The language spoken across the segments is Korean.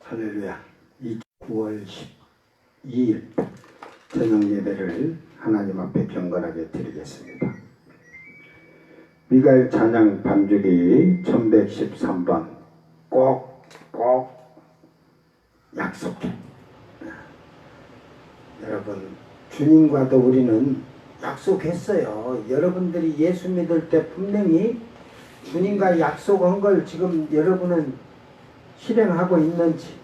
할렐루야. 9월 12일 저녁 예배를 하나님 앞에 경건하게 드리겠습니다. 미가엘 찬양 반주기 1113번 꼭 약속해. 여러분, 주님과도 우리는 약속했어요. 여러분들이 예수 믿을 때 분명히 주님과 약속한 걸 지금 여러분은 실행하고 있는지,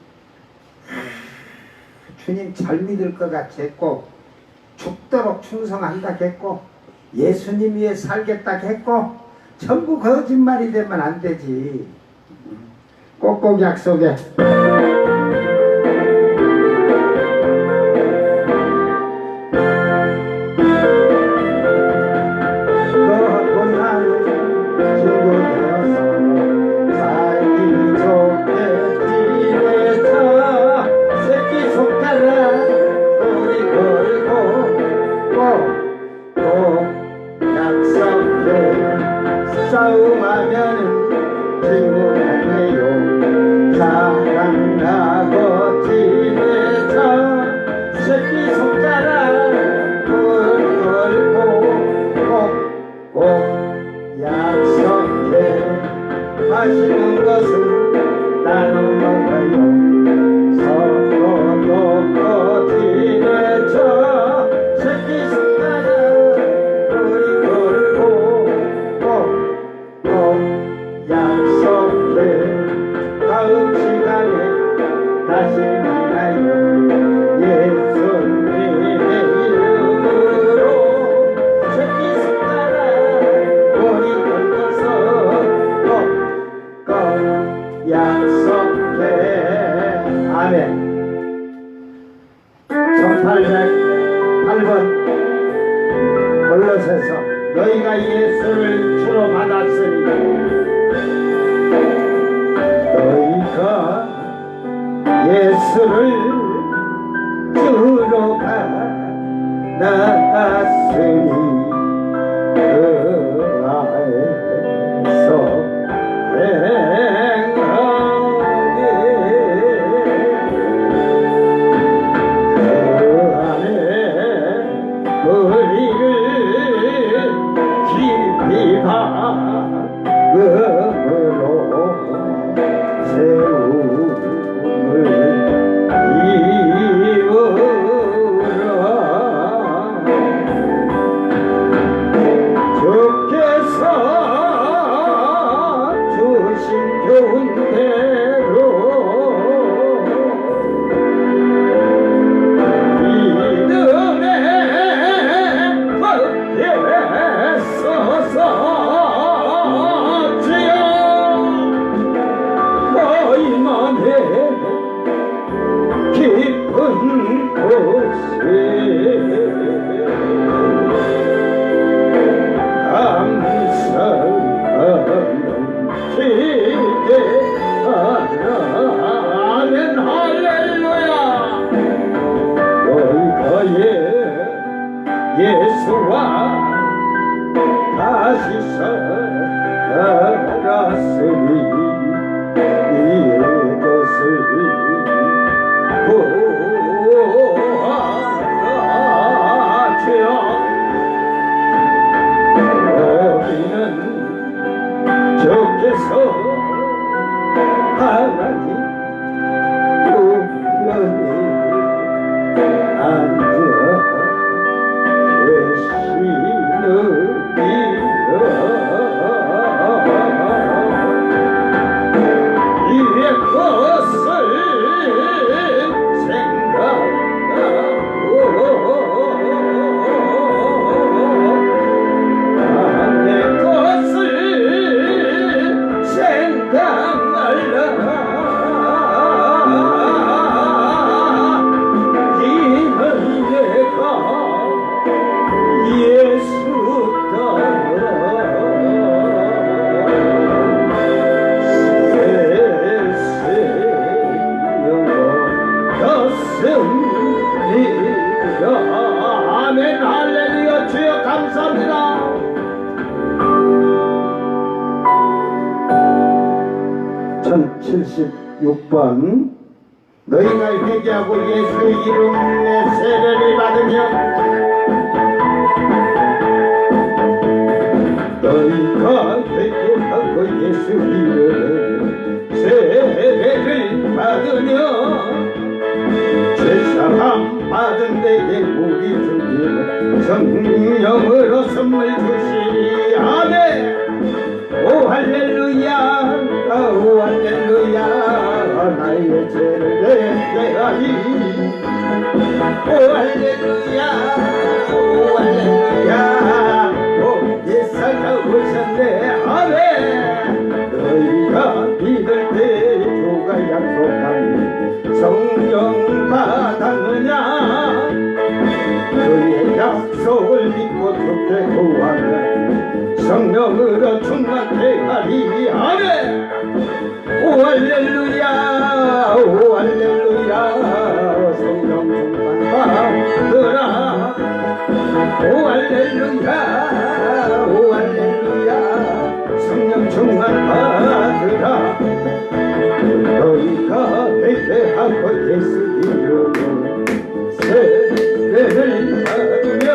주님 잘 믿을 것 같았고, 죽도록 충성한다 했고, 예수님 위해 살겠다 했고, 전부 거짓말이 되면 안 되지. 꼭꼭 약속해. 싸움하면은 친구하네요. 사랑하고 지내서 새끼 손가락 걸고 꼭 약속해. 하시는 것은 나는 먹어요. 서로 돕고 지내서 새끼 손가락 걸고 약속해. 다음 시간에 다시 만나요. 예수님의 이름으로 새끼 손가락 머리 긁어서 꼭 약속해. 아멘. 1808번 골로새서 너희가 예수를 주로 받았으니 너희가 예수를 주로 받았으니 그 안에서 행하게 그 안에 우리를 깊이 박음으로 세움을 이루라. 주께서 주신 교훈대로 깊은 곳에 감사함지게 아멘. 할렐루야. 너희가 예수와 다시 살았으니 이것을 우리는 주께서 하나님 우편에 앉아 계시느니라. 이의 것을 아멘. 할렐루야. 주여 감사합니다. 1076번 너희가 회개하고 예수의 이름에 세례를 받으면 너희가 회개하고 예수 이름에 세례를 받으면 제사함 받은 데에 우리 주님은 성령으로 선물 주시니 아멘. 오 할렐루야 오 할렐루야 나의 죄를 회개하리. 오 할렐루야 오 할렐루야 오 예수가 오셨네 아멘. 너희가 믿을 때 주가 약속한 성령 받았느냐. 그의 약속을 믿고 죽게 구하면 성령으로 충만케 하리 아멘. 오 할렐루야 오 할렐루야 성령 충만 받으라. 오 할렐루야 오 할렐루야 성령 충만 받으라. 너희가 회개하고 예수 이름으로 세례를 받으며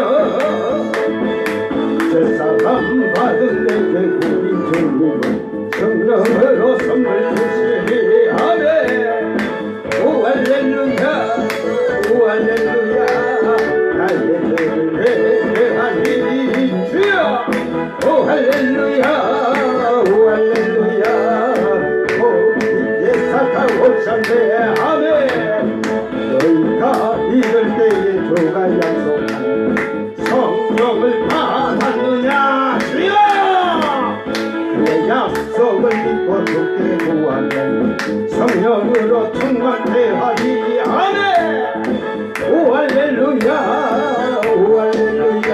제사함 받은 내게 우리 주님은 성령으로 선물 주시리 아멘. 오 할렐루야 오 할렐루야 나의 죄를 회개하니 주여. 오 할렐루야 오 할렐루야 예사가 오셨네 아멘. 너희가 믿을 때에 주가 약속한 성령을 받았느냐 주여. 그의 약속을 믿고 죽게 구하면 성령으로 충만케 하리 아멘. 오 할렐루야 오 할렐루야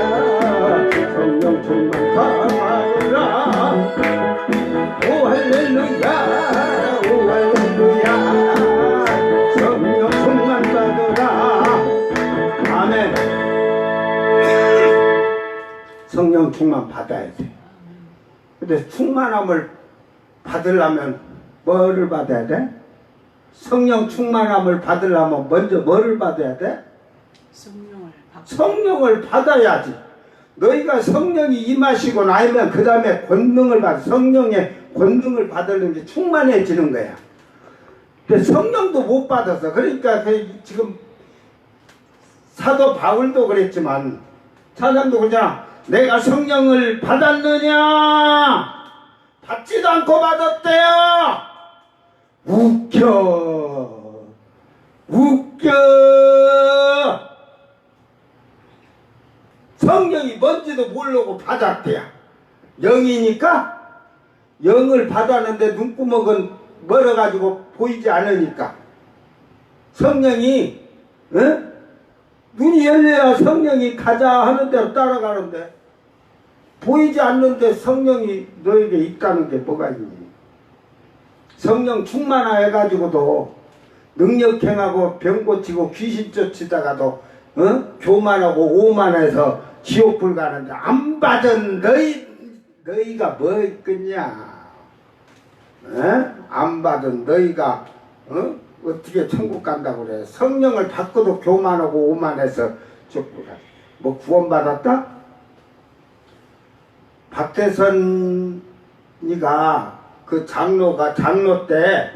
성령 충만 받으라. 오 할렐루야 오 할렐루야 성령 충만 받으라 아멘. 성령 충만 받아야 돼. 근데 충만함을 받으려면 뭐를 받아야 돼? 성령 충만함을 받으려면 먼저 뭐를 받아야 돼? 성령을 받아야지. 너희가 성령이 임하시고 나면 그 다음에 권능을 받아. 성령의 권능을 받으려는 게 충만해지는 거야. 근데 성령도 못 받아서 그러니까 지금 사도 바울도 그랬지만 사장도 그러잖아. 내가 성령을 받았느냐? 받지도 않고 받았대요. 웃겨 성령이 뭔지도 모르고 받았대요. 영이니까 영을 받았는데 눈구멍은 멀어가지고 보이지 않으니까 성령이 눈이 열려야 성령이 가자 하는 대로 따라가는데 보이지 않는데 성령이 너에게 있다는 게 뭐가 있니? 성령 충만해가지고도 능력 행하고 병 고치고 귀신 쫓치다가도 교만하고 오만해서 지옥불 가는데 안 받은 너희가 뭐 있겠냐? 안 받은 너희가 어떻게 천국 간다고 그래? 성령을 받고도 교만하고 오만해서 지옥불 가. 뭐 구원받았다? 박대선이가 그 장로 때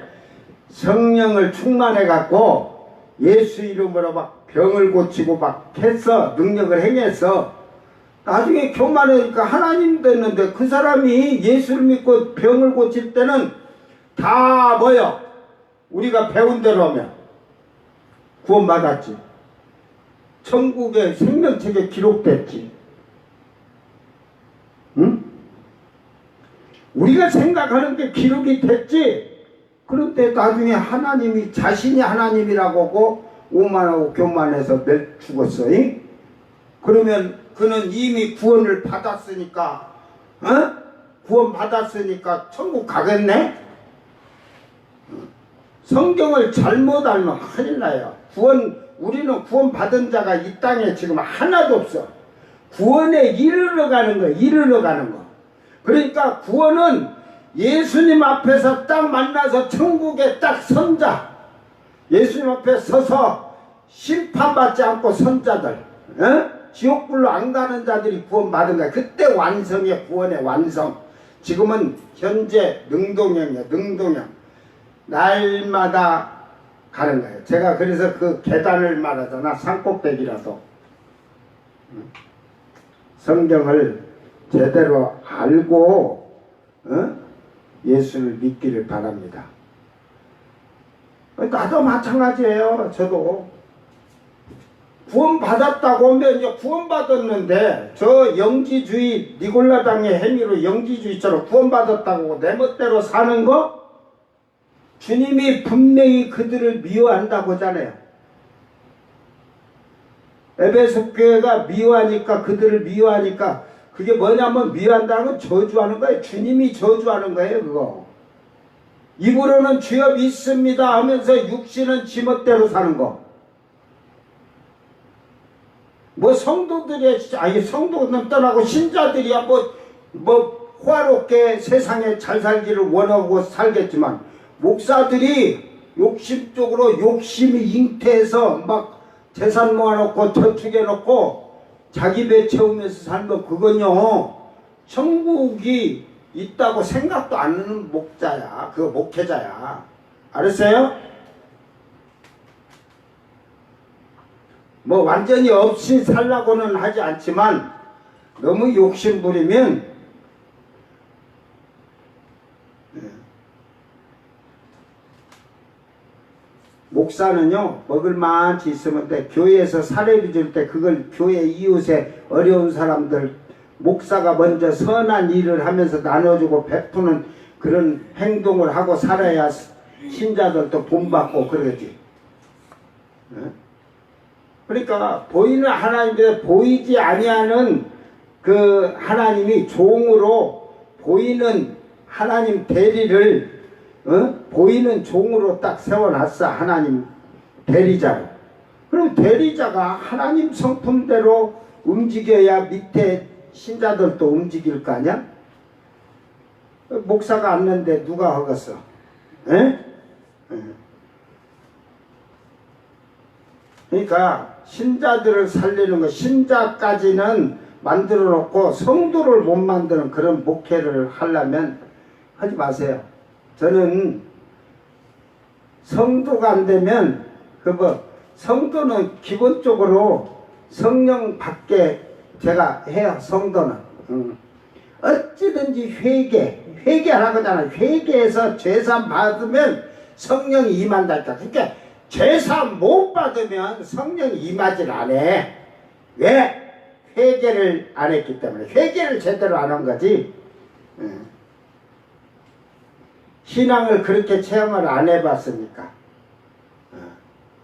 성령을 충만해갖고 예수 이름으로 막 병을 고치고 막 했어. 능력을 행했어. 나중에 교만하니까 하나님 됐는데 그 사람이 예수를 믿고 병을 고칠 때는 다 뭐요? 우리가 배운 대로 하면 구원받았지. 천국의 생명책에 기록됐지. 응? 우리가 생각하는 게 기록이 됐지. 그런데 나중에 하나님이 자신이 하나님이라고 하고 오만하고 교만해서 죽었어. 그러면 그는 이미 구원을 받았으니까 구원 받았으니까 천국 가겠네? 성경을 잘못 알면 큰일 나요. 우리는 구원 받은 자가 이 땅에 지금 하나도 없어. 구원에 이르러 가는 거야. 이르러 가는 거. 그러니까 구원은 예수님 앞에서 딱 만나서 천국에 딱 선자. 예수님 앞에 서서 심판받지 않고 선자들, 지옥불로 안 가는 자들이 구원받은 거야. 그때 완성이야. 구원의 완성. 지금은 현재 능동형이야. 능동형. 날마다 가는 거예요. 제가 그래서 그 계단을 말하잖아. 산꼭대기라도. 성경을 제대로 알고 예수를 믿기를 바랍니다. 나도 마찬가지예요. 저도 구원받았다고 하면 이제 구원받았는데 저 영지주의 니골라당의 행위로 영지주의처럼 구원받았다고 내 멋대로 사는 거 주님이 분명히 그들을 미워한다고 하잖아요. 에베소 교회가 미워하니까 그들을 미워하니까 그게 뭐냐면 미워한다는 건 저주하는 거예요. 주님이 저주하는 거예요. 그거 입으로는 주여 믿습니다 하면서 육신은 지멋대로 사는 거. 뭐 성도들이 아니 성도는 떠나고 신자들이야 뭐 호화롭게 세상에 잘 살기를 원하고 살겠지만 목사들이 욕심적으로 욕심이 잉태해서 막 재산 모아놓고 저축해놓고 자기 배 채우면서 살면 그건요 천국이 있다고 생각도 안 하는 목자야. 그거 목회자야. 알았어요? 뭐 완전히 없이 살라고는 하지 않지만 너무 욕심 부리면 목사는요 먹을만치 있으면 돼. 교회에서 사례비 줄 때 그걸 교회 이웃에 어려운 사람들 목사가 먼저 선한 일을 하면서 나눠주고 베푸는 그런 행동을 하고 살아야 신자들도 본받고 그러지. 그러니까 보이는 하나님인데 보이지 아니하는 그 하나님이 종으로 보이는 하나님 대리를 보이는 종으로 딱 세워놨어. 하나님 대리자로. 그럼 대리자가 하나님 성품대로 움직여야 밑에 신자들도 움직일 거 아니야? 목사가 앉는데 누가 하겠어? 그러니까 신자들을 살리는 거 신자까지는 만들어 놓고 성도를 못 만드는 그런 목회를 하려면 하지 마세요. 저는 성도가 안 되면 성도는 기본적으로 성령 받게 제가 해요. 성도는 어찌든지 회개하라고 하잖아요. 회개해서 죄사함 받으면 성령이 임한다니까. 그러니까 죄사함 못 받으면 성령이 임하질 않아. 왜? 회개를 안 했기 때문에. 회개를 제대로 안 한 거지. 신앙을 그렇게 체험을 안 해봤으니까.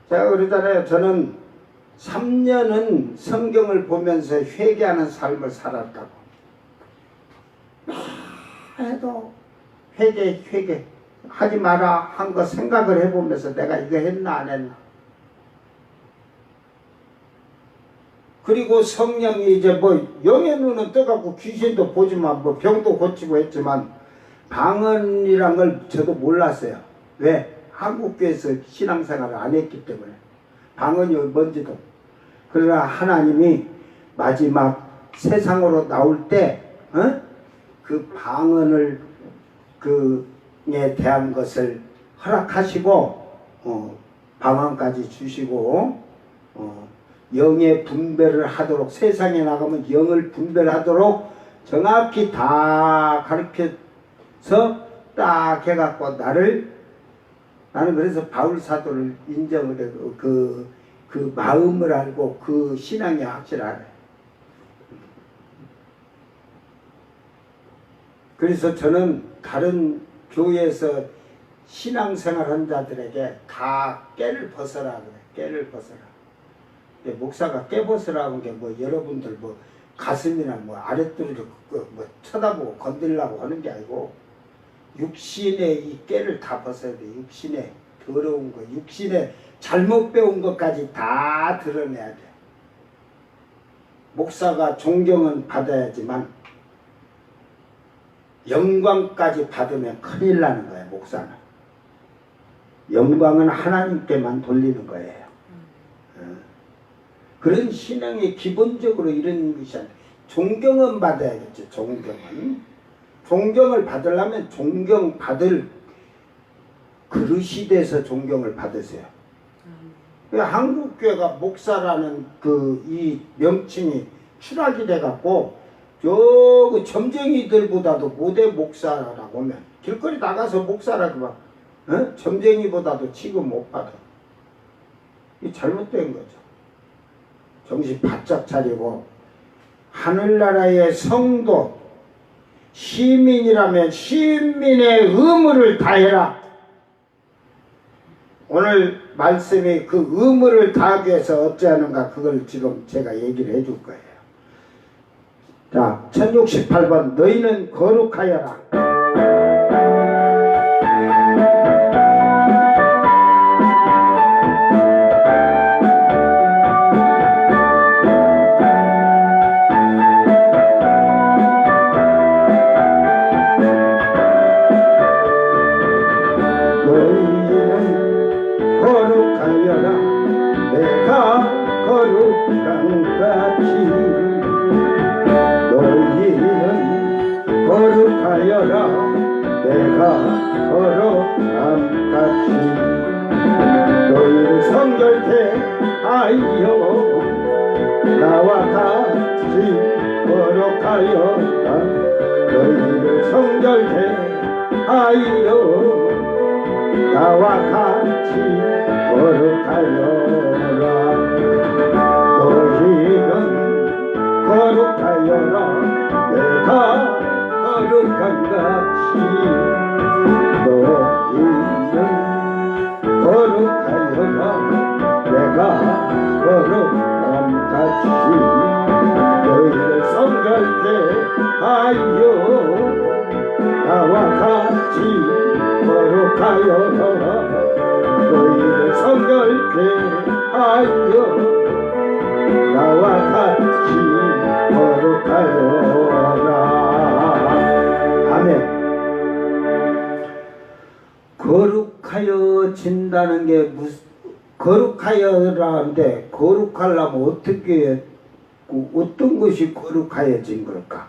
제가 그러잖아요. 저는 3년은 성경을 보면서 회개하는 삶을 살았다고. 해도 회개 하지 마라 한 거 생각을 해보면서 내가 이거 했나 안 했나. 그리고 성령이 이제 뭐 영의 눈은 떠갖고 귀신도 보지만 뭐 병도 고치고 했지만 방언이란 걸 저도 몰랐어요. 왜? 한국교회에서 신앙생활을 안 했기 때문에. 방언이 뭔지도. 그러나 하나님이 마지막 세상으로 나올 때 그 방언을 그에 대한 것을 허락하시고 방언까지 주시고 영의 분별을 하도록 세상에 나가면 영을 분별하도록 정확히 다 가르쳐서 딱 해갖고 나는 그래서 바울 사도를 인정을 해도 그 마음을 알고 그 신앙이 확실하네. 그래서 저는 다른 교회에서 신앙생활 한 자들에게 다 깨를 벗어라 그래. 깨를 벗어라. 목사가 깨 벗으라고 한 게 뭐 여러분들 뭐 가슴이나 뭐 아랫도리를 뭐 쳐다보고 건들려고 하는 게 아니고 육신의 이 깨를 다 벗어야 돼. 육신의 더러운 거, 육신의 잘못 배운 것까지 다 드러내야 돼. 목사가 존경은 받아야지만 영광까지 받으면 큰일 나는 거야. 목사는. 영광은 하나님께만 돌리는 거예요. 그런 신앙의 기본적으로 이런 것이 아니라 존경은 받아야겠죠. 존경을 받으려면 존경받을 그릇이 돼서 존경을 받으세요. 한국교회가 목사라는 이 명칭이 추락이 돼갖고 저 점쟁이들보다도 못해 목사라고 하면 길거리 나가서 목사라고 막 점쟁이보다도 취급 못 받아. 이 잘못된 거죠. 정신 바짝 차리고 하늘나라의 성도 시민이라면 시민의 의무를 다해라. 오늘 말씀이 그 의무를 다하기 위해서 어찌하는가 그걸 지금 제가 얘기를 해줄 거예요. 자, 1068번 너희는 거룩하여라. 너희를 성결케 하여 나와 같이 거룩하여라. 너희를 성결케 하여 나와 같이 거룩하여라. 너희는 거룩하여라. 내가 거룩한 같이 너희는 거룩하여라. 내가 거룩한 같이 너희를 성결케 하여 나와 같이 거룩하여라. 너희를 성결케 하여 나와 같이 거룩하여라. 아멘. 거룩하여진다는 게 무슨 거룩하여라는데 거룩하려면 어떻게 어떤 것이 거룩하여진 걸까?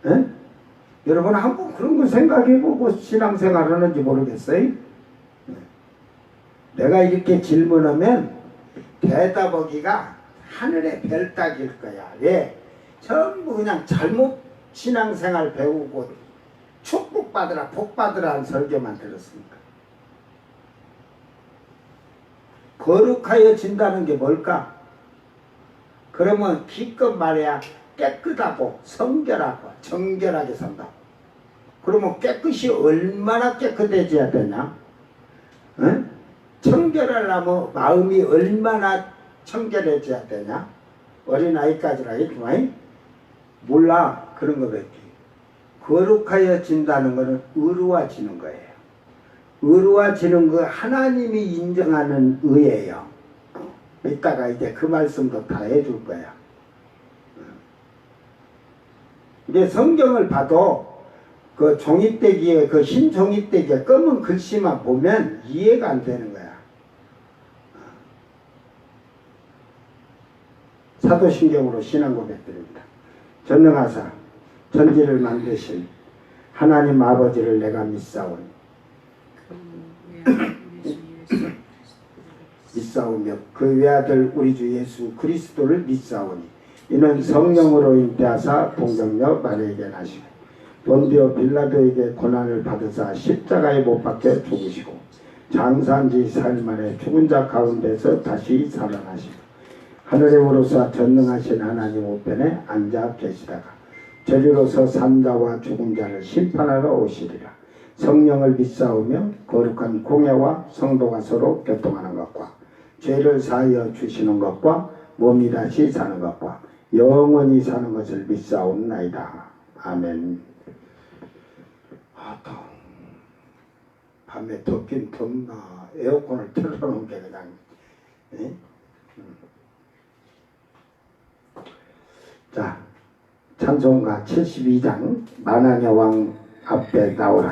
에? 여러분 한번 그런 거 생각해보고 신앙생활 하는지 모르겠어요? 내가 이렇게 질문하면 대답하기가 하늘의 별 따기일 거야. 왜? 전부 그냥 잘못 신앙생활 배우고 축복받으라 복받으라 하는 설교만 들었으니까. 거룩하여진다는 게 뭘까? 그러면 기껏 말해야 깨끗하고 성결하고 정결하게 산다고. 그러면 깨끗이 얼마나 깨끗해져야 되냐? 응? 청결하려면 마음이 얼마나 청결해져야 되냐? 어린아이까지라 했지만 몰라. 그런 거밖에. 거룩하여진다는 것은 의로워지는 거예요. 의로워지는 거 하나님이 인정하는 의예요. 이따가 이제 그 말씀도 다 해줄 거야. 이제 성경을 봐도 그 종이떼기에 그 흰 종이떼기에 검은 글씨만 보면 이해가 안 되는 거야. 사도신경으로 신앙 고백드립니다. 전능하사 천지를 만드신 하나님 아버지를 내가 믿사오니 믿사오며 그 외아들 우리 주 예수 그리스도를 믿사오니 이는 성령으로 인도하사 동정녀 마리아에게 나시고 본디오 빌라도에게 고난을 받으사 십자가에 못 박혀 죽으시고 장사한 지 사흘 만에 죽은 자 가운데서 다시 살아나시고 하늘에 오르사 전능하신 하나님 우편에 앉아 계시다가 저리로서 산자와 죽은 자를 심판하러 오시리라. 성령을 믿사오며 거룩한 공예와 성도가 서로 교통하는 것과 죄를 사하여 주시는 것과 몸이 다시 사는 것과 영원히 사는 것을 믿사옵나이다. 아멘. 더 밤에 덥긴 덥나. 에어컨을 틀어놓은 게 그냥. 에? 자, 찬송가 72장 만왕의 왕 앞에 나오라.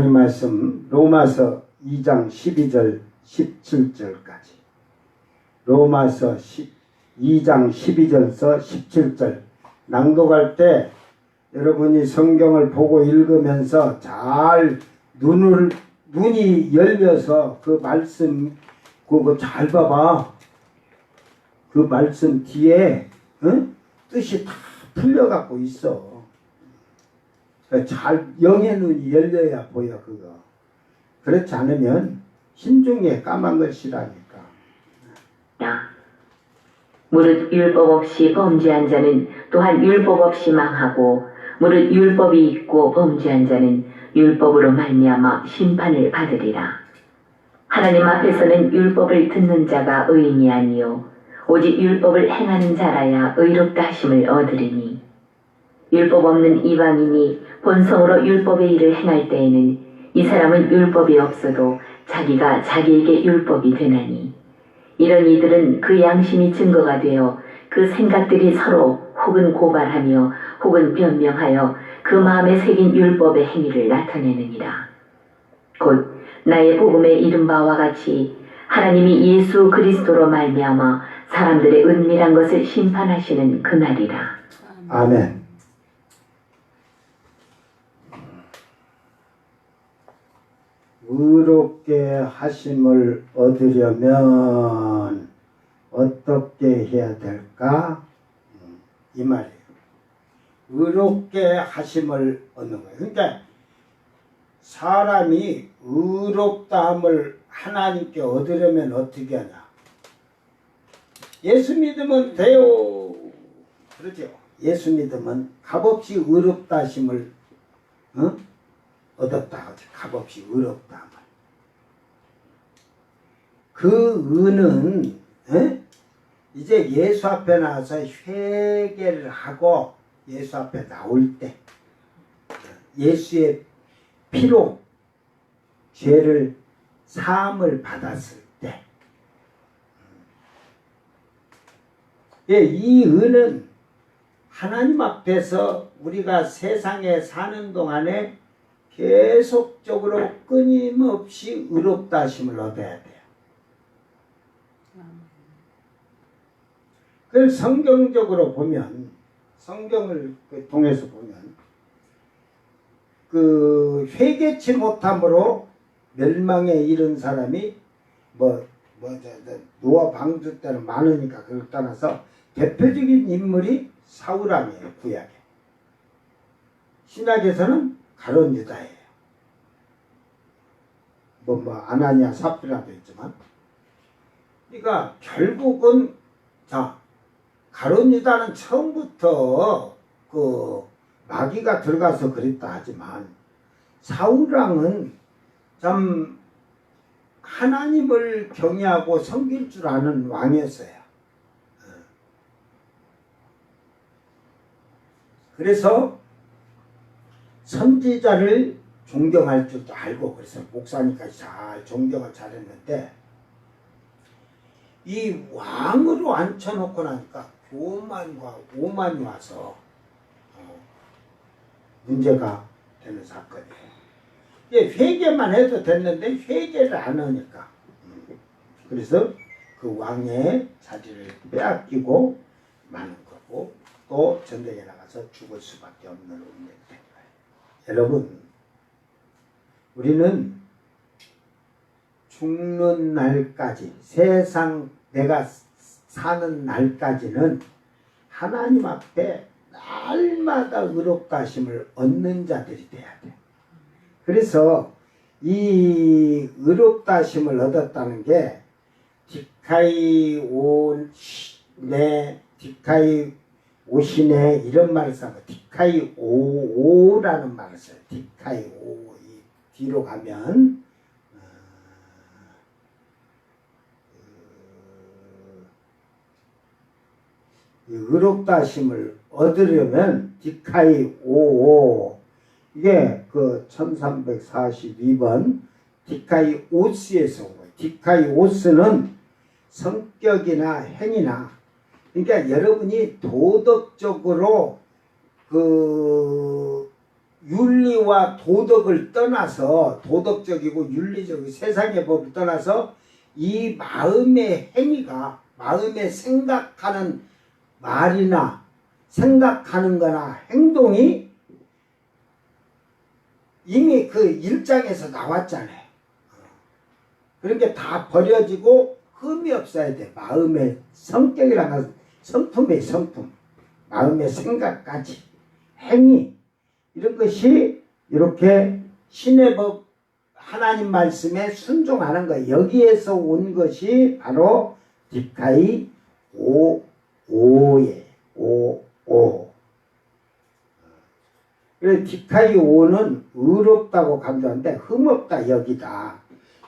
하나님 말씀 로마서 2장 12절 17절까지 로마서 2장 12절서 17절 낭독할 때 여러분이 성경을 보고 읽으면서 잘 눈이 열려서 그 말씀 그거 잘 봐봐. 그 말씀 뒤에 뜻이 다 풀려갖고 있어. 잘 영의 눈이 열려야 보여 그거. 그렇지 않으면 신중에 까만 글씨라니까. 무릇 율법 없이 범죄한 자는 또한 율법 없이 망하고 무릇 율법이 있고 범죄한 자는 율법으로 말미암아 심판을 받으리라. 하나님 앞에서는 율법을 듣는 자가 의인이 아니요 오직 율법을 행하는 자라야 의롭다 하심을 얻으리니 율법 없는 이방인이 본성으로 율법의 일을 행할 때에는 이 사람은 율법이 없어도 자기가 자기에게 율법이 되나니 이런 이들은 그 양심이 증거가 되어 그 생각들이 서로 혹은 고발하며 혹은 변명하여 그 마음에 새긴 율법의 행위를 나타내느니라. 곧 나의 복음에 이른 바와 같이 하나님이 예수 그리스도로 말미암아 사람들의 은밀한 것을 심판하시는 그날이라. 아멘. 의롭게 하심을 얻으려면 어떻게 해야 될까? 이 말이에요. 의롭게 하심을 얻는 거예요. 그러니까 사람이 의롭다함을 하나님께 얻으려면 어떻게 하냐? 예수 믿으면 돼요. 그렇죠? 예수 믿으면 값없이 의롭다 하심을 얻었다 하죠. 값없이 의롭다 함을. 그 의는 이제 예수 앞에 나와서 회개를 하고 예수 앞에 나올 때 예수의 피로 죄를 사함을 받았을 때 이 의는 하나님 앞에서 우리가 세상에 사는 동안에 계속적으로 끊임없이 의롭다 하심을 얻어야 돼요. 그걸 성경적으로 보면 성경을 통해서 보면 그 회개치 못함으로 멸망에 이른 사람이 노아 방주 때는 많으니까 그걸 떠나서 대표적인 인물이 사울왕이에요. 구약에. 신약에서는 가룟 유다예요. 아나니아 삽비라도 있지만 그러니까 결국은 가룟 유다는 처음부터 그 마귀가 들어가서 그랬다 하지만 사울왕은 참 하나님을 경외하고 섬길 줄 아는 왕이었어요. 그래서 선지자를 존경할 줄도 알고 그래서 목사니까 잘 존경을 잘했는데 이 왕으로 앉혀놓고 나니까 교만과 오만이 와서 문제가 되는 사건이에요. 회개만 해도 됐는데 회개를 안 하니까 그래서 그 왕의 자리를 빼앗기고 마는 거고 또 전쟁에 나가서 죽을 수밖에 없는 운명이 된 거예요. 여러분 우리는 죽는 날까지 세상 내가 사는 날까지는 하나님 앞에 날마다 의롭다 하심을 얻는 자들이 돼야 돼. 그래서 이 의롭다 하심을 얻었다는 게 디카이 오시네 이런 말을 써요. 디카이 오라는 말을 써요. 디카이 오 뒤로 가면 의롭다 하심을 얻으려면 디카이 오오 이게 그 1342번 디카이 오스에서 온 거예요. 디카이 오스는 성격이나 행위나 그러니까 여러분이 도덕적으로 그 윤리와 도덕을 떠나서 도덕적이고 윤리적이고 세상의 법을 떠나서 이 마음의 행위가 마음의 생각하는 말이나 생각하는 거나 행동이 이미 그 일장에서 나왔잖아요. 그러니까 다 버려지고 흠이 없어야 돼. 마음의 성격이라는 것은 성품의 성품, 마음의 생각까지 행위 이런 것이 이렇게 신의 법 하나님 말씀에 순종하는 거 여기에서 온 것이 바로 디카이 오예 오. 그래서 디카이 오는 의롭다고 강조하는데 흠없다 여기다.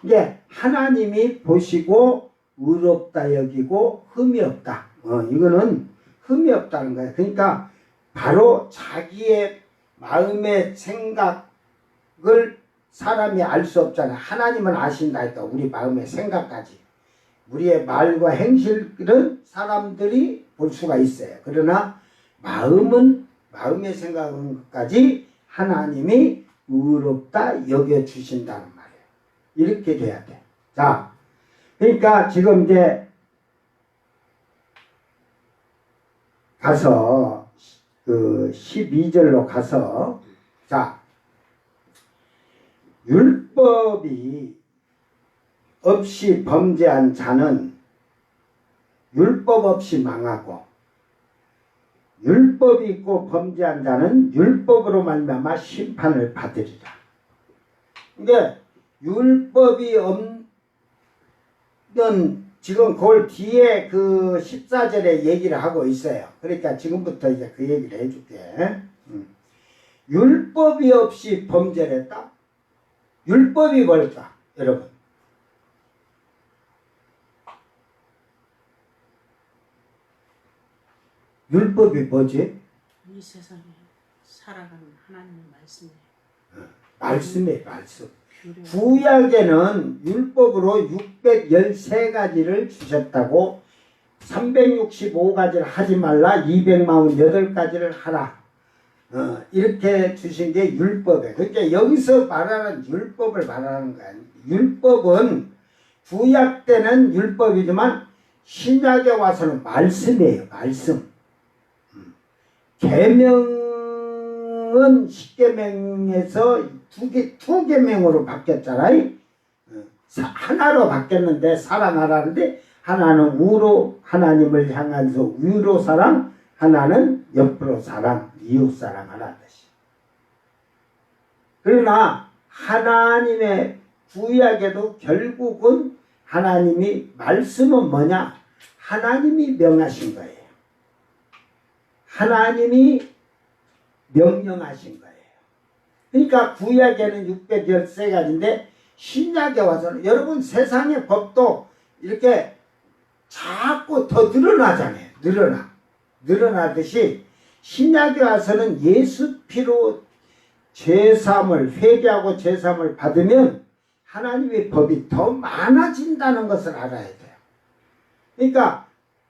이게 하나님이 보시고 의롭다 여기고 흠이 없다. 이거는 흠이 없다는 거예요. 그러니까 바로 자기의 마음의 생각을 사람이 알 수 없잖아요. 하나님은 아신다 했다. 우리 마음의 생각까지. 우리의 말과 행실은 사람들이 볼 수가 있어요. 그러나 마음의 생각까지 하나님이 의롭다 여겨주신다는 말이에요. 이렇게 돼야 돼. 자, 그러니까 지금 이제 가서 그 12절로 가서 자, 율법이 없이 범죄한 자는 율법 없이 망하고 율법이 있고 범죄한 자는 율법으로 말미암아 심판을 받으리라. 그러니까 율법이 없는 지금 그걸 뒤에 그 14절에 얘기를 하고 있어요. 그러니까 지금부터 이제 그 얘기를 해줄게. 율법이 없이 범죄를 했다? 율법이 뭘까? 여러분. 율법이 뭐지? 이 세상에 살아가는 하나님의 말씀이에요. 말씀이에요, 말씀. 구약에는 율법으로 613가지를 주셨다고 365가지를 하지 말라 248가지를 하라. 이렇게 주신 게 율법이에요. 그러니까 여기서 말하는 율법을 말하는 거야. 율법은 구약 때는 율법이지만 신약에 와서는 말씀이에요. 말씀. 계명은 10계명에서 두 계명으로 바뀌었잖아요. 하나로 바뀌었는데 사랑하라는데 하나는 우로 하나님을 향해서 위로 사랑, 하나는 옆으로 사랑, 이웃 사랑하라는 뜻이. 그러나 하나님의 구약에도 결국은 하나님이 말씀은 뭐냐? 하나님이 명하신 거예요. 하나님이 명령하신 거예요. 그러니까 구약에는 613가지인데 신약에 와서는 여러분 세상의 법도 이렇게 자꾸 더 늘어나잖아요. 늘어나듯이 신약에 와서는 예수 피로 죄사함을 회개하고 죄사함을 받으면 하나님의 법이 더 많아진다는 것을 알아야 돼요. 그러니까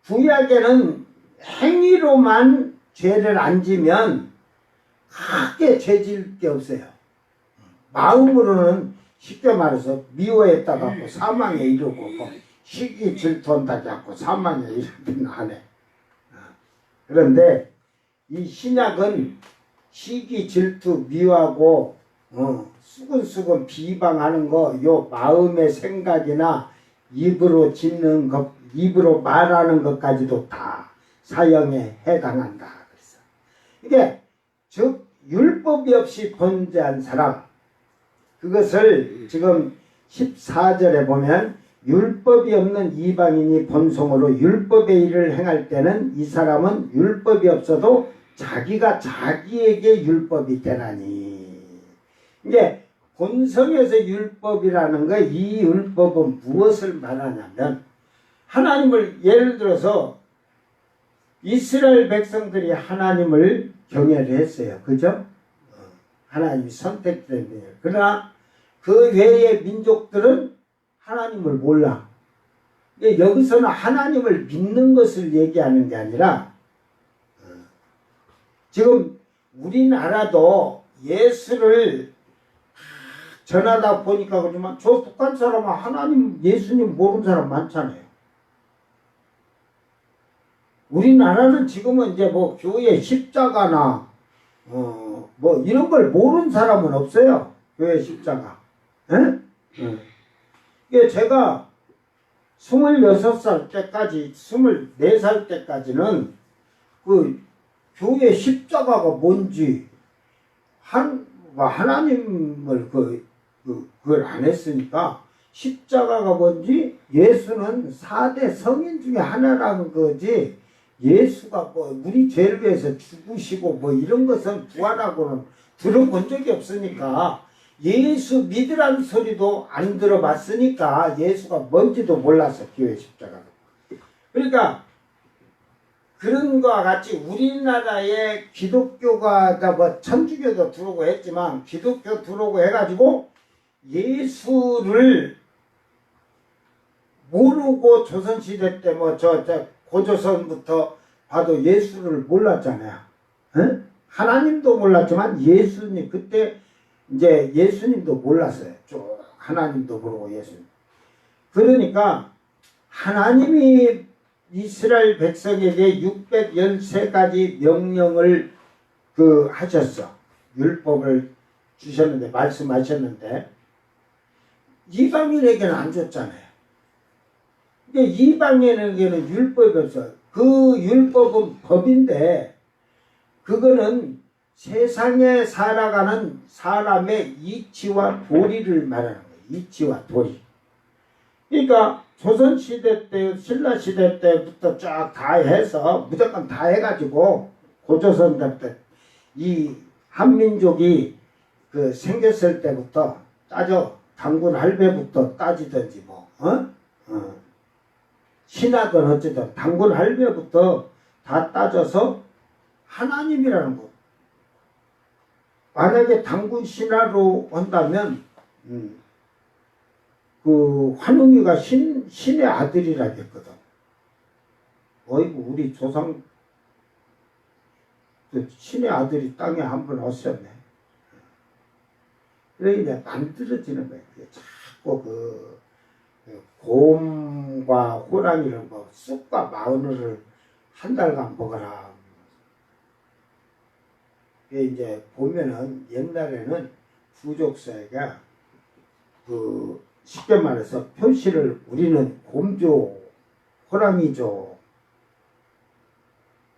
구약에는 행위로만 죄를 안 지면 크게 죄질 게 없어요. 마음으로는 쉽게 말해서 미워했다 갖고 사망에 이르고 시기 질투한다 갖고 사망에 이르든 하네. 그런데 이 신약은 시기 질투 미워하고 수근수근 비방하는 거 요 마음의 생각이나 입으로 짓는 것 입으로 말하는 것까지도 다 사형에 해당한다. 그래서 이게 즉 율법이 없이 범죄한 사람 그것을 지금 14절에 보면 율법이 없는 이방인이 본성으로 율법의 일을 행할 때는 이 사람은 율법이 없어도 자기가 자기에게 율법이 되나니. 이게 본성에서 율법이라는 거 이 율법은 무엇을 말하냐면 하나님을 예를 들어서 이스라엘 백성들이 하나님을 경외를 했어요. 그죠? 하나님이 선택된 거예요. 그러나 그 외의 민족들은 하나님을 몰라. 여기서는 하나님을 믿는 것을 얘기하는 게 아니라 지금 우리나라도 예수를 전하다 보니까 그러지만 저 북한 사람은 하나님 예수님 모르는 사람 많잖아요. 우리나라는 지금은 이제 뭐 교회 십자가나 뭐 이런 걸 모르는 사람은 없어요. 교회 십자가. 예? 이게 제가 26살 때까지 24살 때까지는 그 교회 십자가가 뭔지 하나님을 그걸 안 했으니까 십자가가 뭔지 예수는 4대 성인 중에 하나라는 거지 예수가 뭐 우리 죄를 위해서 죽으시고 뭐 이런 것은 부활하고는 들어본 적이 없으니까 예수 믿으라는 소리도 안 들어봤으니까 예수가 뭔지도 몰랐어 교회 십자가가. 그러니까 그런 거와 같이 우리나라에 기독교가 뭐 천주교도 들어오고 했지만 기독교 들어오고 해가지고 예수를 모르고 조선시대 때 뭐 저 고조선부터 봐도 예수를 몰랐잖아요. 에? 하나님도 몰랐지만 예수님 그때 이제 예수님도 몰랐어요. 하나님도 모르고 예수님. 그러니까 하나님이 이스라엘 백성에게 613가지 명령을 하셨어. 율법을 주셨는데 말씀하셨는데 이방인에게는 안 줬잖아요. 이방인에게는 율법이 없어. 그 율법은 법인데 그거는 세상에 살아가는 사람의 이치와 도리를 말하는 거예요. 이치와 도리. 그러니까 조선시대 때 신라시대 때부터 쫙 다 해서 무조건 다 해가지고 고조선 때 이 한민족이 생겼을 때부터 따져 당군 할배부터 따지든지 신하든 어쨌든 당군 할배부터 다 따져서 하나님이라는 거. 만약에 당군 신하로 한다면 환웅이가 신의 아들이라 했거든. 어이구 우리 조상 신의 아들이 땅에 한 번 오셨네. 그래 이제 만들어지는 거야. 자꾸 곰과 호랑이를 뭐 쑥과 마늘을 한 달간 먹어라. 이제 보면은 옛날에는 부족사회가 쉽게 말해서 표시를 우리는 곰조, 호랑이조,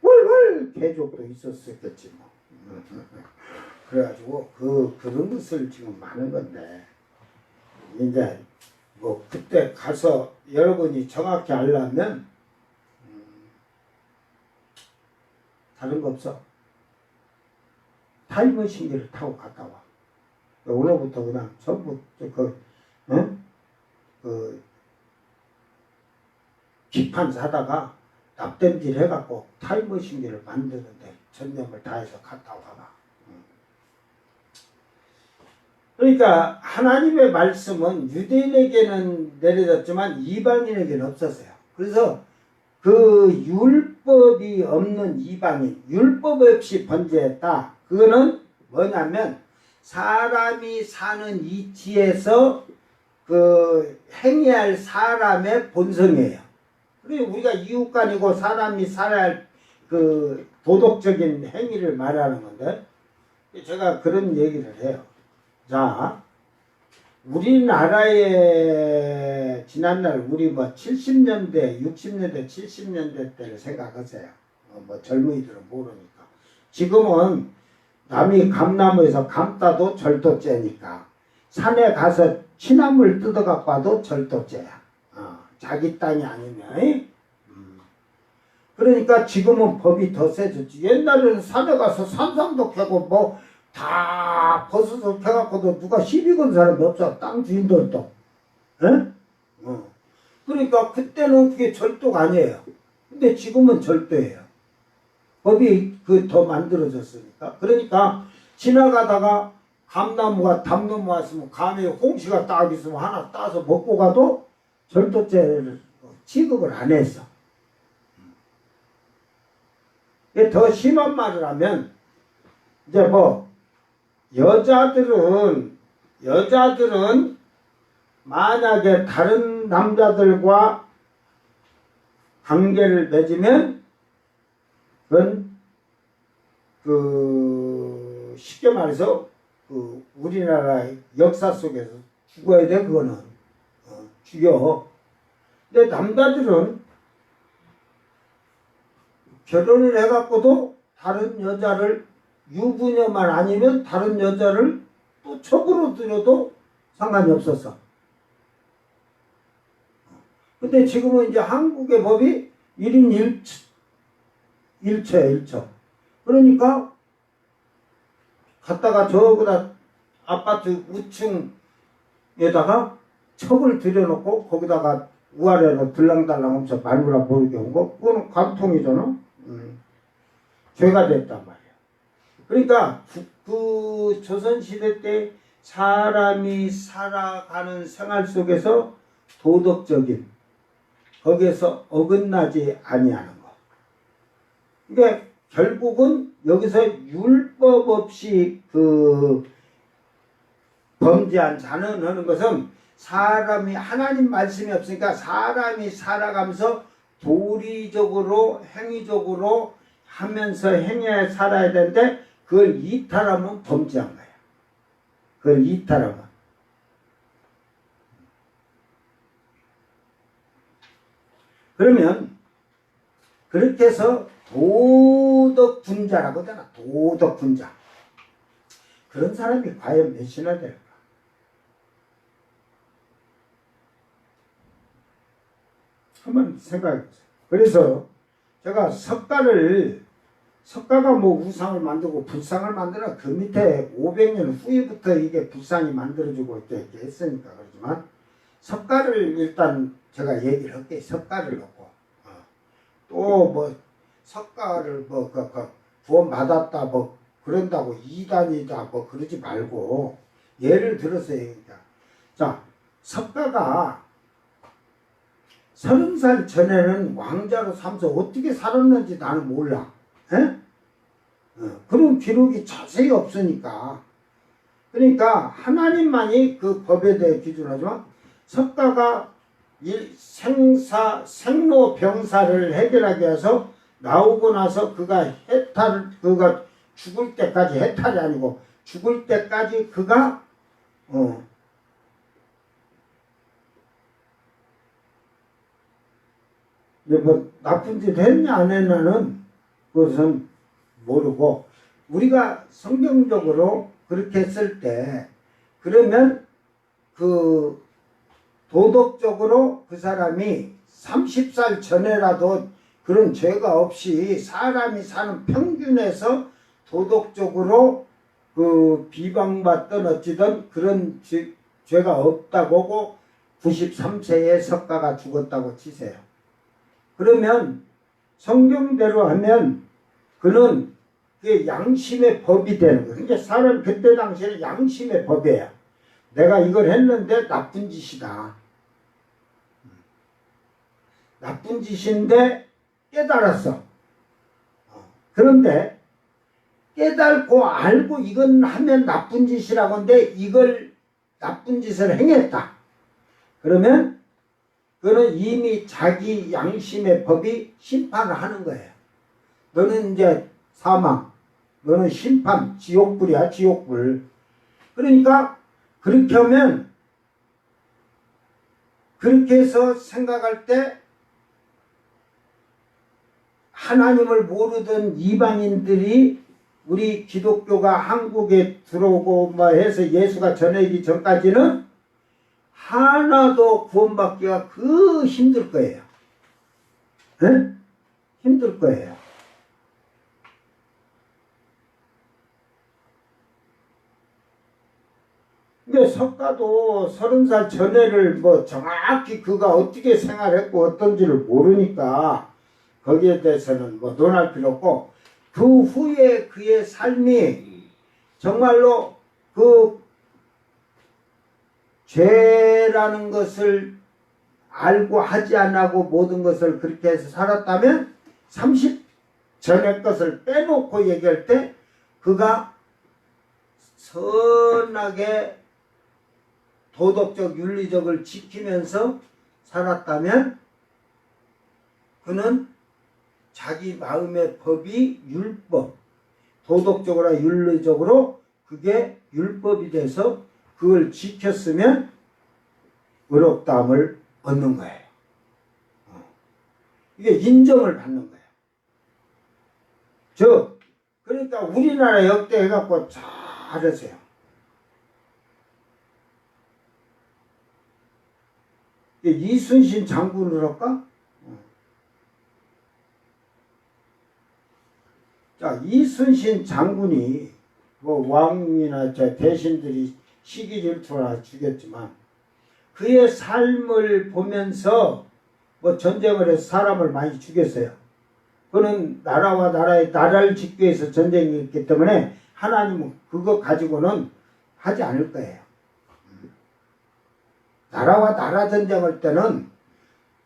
월월 개족도 있었겠지 뭐. 그래가지고 그런 것을 지금 많은 건데 이제 뭐 그때 가서 여러분이 정확히 알려면 다른 거 없어. 타임머신기를 타고 갔다 와. 오늘부터 그냥 전부 기판 사다가 납땜질 해갖고 타임머신기를 만드는데 전념을 다해서 갔다 와봐. 그러니까 하나님의 말씀은 유대인에게는 내려졌지만 이방인에게는 없었어요. 그래서 율법이 없는 이방인, 율법 없이 번제했다. 그거는 뭐냐면 사람이 사는 이치에서 행해야 할 사람의 본성이에요. 그리고 우리가 이웃간이고 사람이 살아야 할 도덕적인 행위를 말하는 건데 제가 그런 얘기를 해요. 자, 우리나라에 지난날 우리 70년대, 60년대, 70년대 때를 생각하세요. 뭐 젊은이들은 모르니까. 지금은 남이 감나무에서 감 따도 절도죄니까 산에 가서 취나물 뜯어갖고 와도 절도죄야. 자기 땅이 아니면. 그러니까 지금은 법이 더 세졌지. 옛날에는 산에 가서 산상도 캐고 다 벗어서 캐갖고도 누가 시비 건 사람이 없어. 땅 주인들도. 그러니까 그때는 그게 절도가 아니에요. 근데 지금은 절도예요. 법이 더 만들어졌으니까. 그러니까 지나가다가 감나무가 담나무 왔으면 감에 홍시가 딱 있으면 하나 따서 먹고 가도 절도죄를 취급을 안 했어. 더 심한 말을 하면 이제 여자들은 만약에 다른 남자들과 관계를 맺으면 그건 쉽게 말해서 우리나라 역사 속에서 죽어야 돼. 그거는 죽여. 근데 남자들은 결혼을 해갖고도 다른 여자를 유부녀만 아니면 다른 여자를 또 척으로 들여도 상관이 없었어. 근데 지금은 이제 한국의 법이 1인 1처야 1처. 그러니까 갔다가 저거다 아파트 우층에다가 척을 들여놓고 거기다가 우아래로 들랑달랑 하면서 말무라 보이게 온 거, 그거는 관통이잖아. 죄가 됐단 말이야. 그러니까 그 조선시대 때 사람이 살아가는 생활 속에서 도덕적인 거기에서 어긋나지 아니하는 거. 그러니까 결국은 여기서 율법 없이 범죄한 자는 하는 것은 사람이 하나님 말씀이 없으니까 사람이 살아가면서 도리적으로 행위적으로 하면서 행해야 살아야 되는데 그걸 이탈하면 범죄한 거야. 그걸 이탈하면. 그러면 그렇게 해서 도덕분자라고 하잖아. 도덕분자. 그런 사람이 과연 몇이나 될까? 한번 생각해 보세요. 그래서 제가 석가가 뭐 우상을 만들고 불상을 만들어 그 밑에 500년 후에부터 이게 불상이 만들어지고 이렇게 했으니까 그렇지만 석가를 일단 제가 얘기를 할게요. 석가를 놓고 또 뭐 석가를 구원 받았다 뭐 그런다고 이단이다 뭐 그러지 말고 예를 들어서 얘기합니다. 자, 석가가 30살 전에는 왕자로 삼서 어떻게 살았는지 나는 몰라. 에? 그런 기록이 자세히 없으니까. 그러니까 하나님만이 그 법에 대해 기준하지만 석가가 생로병사를 해결하기 위해서 나오고 나서 그가 죽을 때까지 해탈이 아니고 죽을 때까지 그가 뭐 나쁜 짓 했냐 안 했냐는 그것은 모르고 우리가 성경적으로 그렇게 했을 때 그러면 그 도덕적으로 그 사람이 30살 전에라도 그런 죄가 없이 사람이 사는 평균에서 도덕적으로 그 비방받던 어찌든 그런 죄가 없다고 보고 93세에 석가가 죽었다고 치세요. 그러면 성경대로 하면 그는 그게 양심의 법이 되는 거예요. 그러니까 사람 그때 당시에는 양심의 법이에요. 내가 이걸 했는데 나쁜 짓이다. 나쁜 짓인데 깨달았어. 그런데 깨달고 알고 이건 하면 나쁜 짓이라고 하는데 이걸 나쁜 짓을 행했다. 그러면 그는 이미 자기 양심의 법이 심판을 하는 거예요. 너는 이제 사망, 너는 심판, 지옥불이야, 지옥불. 그러니까 그렇게 하면 그렇게 해서 생각할 때 하나님을 모르던 이방인들이 우리 기독교가 한국에 들어오고 뭐 해서 예수가 전해지기 전까지는 하나도 구원받기가 힘들 거예요. 네? 힘들 거예요. 근데 석가도 30살 전에를 뭐 정확히 그가 어떻게 생활했고 어떤지를 모르니까 거기에 대해서는 뭐 논할 필요 없고 그 후에 그의 삶이 정말로 그 죄라는 것을 알고 하지 않고 모든 것을 그렇게 해서 살았다면 30 전의 것을 빼놓고 얘기할 때 그가 선하게 도덕적 윤리적을 지키면서 살았다면 그는 자기 마음의 법이 율법, 도덕적으로 윤리적으로 그게 율법이 돼서 그걸 지켰으면 의롭다함을 얻는 거예요. 이게 인정을 받는 거예요. 그러니까 우리나라 역대 해갖고 잘하세요. 이순신 장군을 할까? 자, 이순신 장군이 뭐 왕이나 대신들이 시기 질투나 주겠지만 그의 삶을 보면서 뭐 전쟁을 해서 사람을 많이 죽였어요. 그는 나라와 나라를 짓기 위해서 전쟁이 있기 때문에 하나님은 그거 가지고는 하지 않을 거예요. 나라와 나라 전쟁할 때는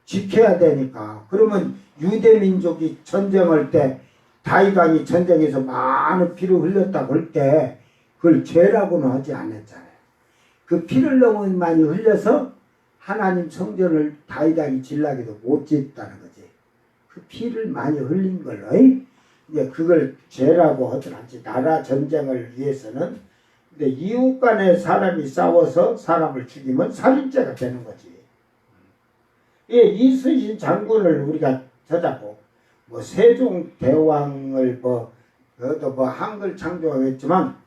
지켜야 되니까. 그러면 유대민족이 전쟁할 때 다윗왕이 전쟁에서 많은 피를 흘렸다고 할 때 그걸 죄라고는 하지 않았잖아요. 그 피를 너무 많이 흘려서 하나님 성전을 다윗왕이 질라기도 못 짓다는 거지. 그 피를 많이 흘린 걸로 이제 그걸 죄라고 하더라지. 나라 전쟁을 위해서는. 근데 이웃 간에 사람이 싸워서 사람을 죽이면 살인죄가 되는 거지. 이순신 장군을 우리가 저자고 뭐 세종대왕을 그것도 한글 창조하겠지만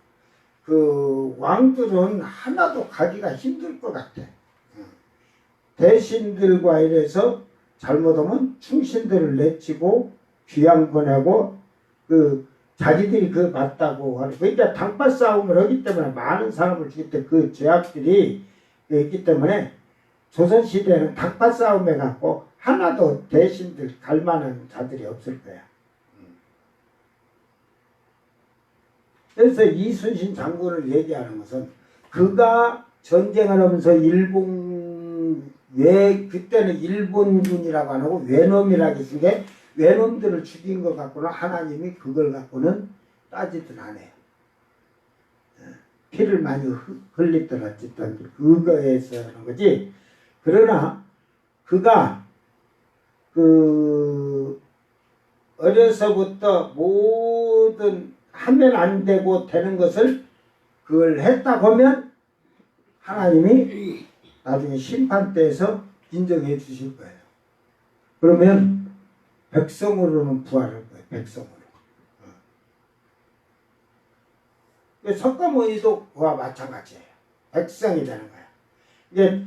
그 왕들은 하나도 가기가 힘들 것 같아. 대신들과 이래서 잘못하면 충신들을 내치고 귀양 보내고 자기들이 맞다고 하는. 그러니까 당파 싸움을 하기 때문에 많은 사람을 죽일 때 그 죄악들이 있기 때문에 조선시대에는 당파 싸움에 갖고 하나도 대신들 갈만한 자들이 없을 거야. 그래서 이순신 장군을 얘기하는 것은 그가 전쟁을 하면서 그때는 일본군이라고 안 하고 외놈이라고 했는데 외놈들을 죽인 것 갖고는 하나님이 그걸 갖고는 따지든 안 해요. 피를 많이 흘리든 어쨌든 그거에서 하는 거지. 그러나 그가 어려서부터 모든 하면 안 되고 되는 것을 그걸 했다 보면 하나님이 나중에 심판 때에서 인정해 주실 거예요. 그러면 백성으로는 부활할 거예요. 백성으로. 석가모니도 그와 마찬가지예요. 백성이 되는 거야. 이게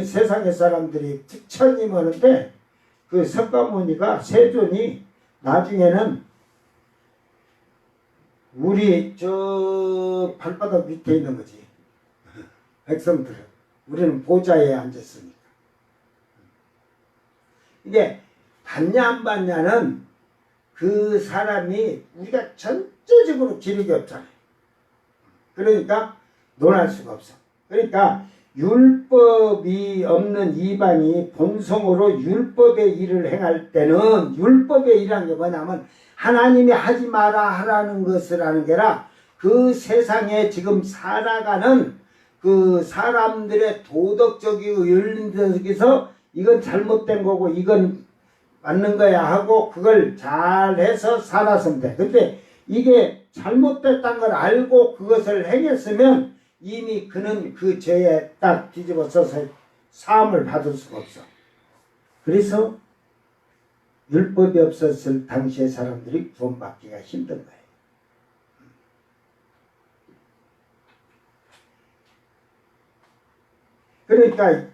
세상의 사람들이 부처님 하는데 그 석가모니가 세존이 나중에는 우리 발바닥 밑에 있는 거지. 백성들은. 우리는 보좌에 앉았으니까. 이게 받냐 안 받냐는 그 사람이 우리가 전체적으로 기력이 없잖아요. 그러니까 논할 수가 없어. 그러니까 율법이 없는 이방이 본성으로 율법의 일을 행할 때는 율법의 일이라는 게 뭐냐면 하나님이 하지 마라 하라는 것을 하는 게 아니라 그 세상에 지금 살아가는 그 사람들의 도덕적이고 윤리적에서 이건 잘못된 거고 이건 맞는 거야 하고 그걸 잘해서 살았으면 돼. 근데 이게 잘못됐다는 걸 알고 그것을 행했으면 이미 그는 그 죄에 딱 뒤집어 써서 사함을 받을 수가 없어. 그래서 율법이 없었을 당시의 사람들이 구원받기가 힘든 거예요. 그러니까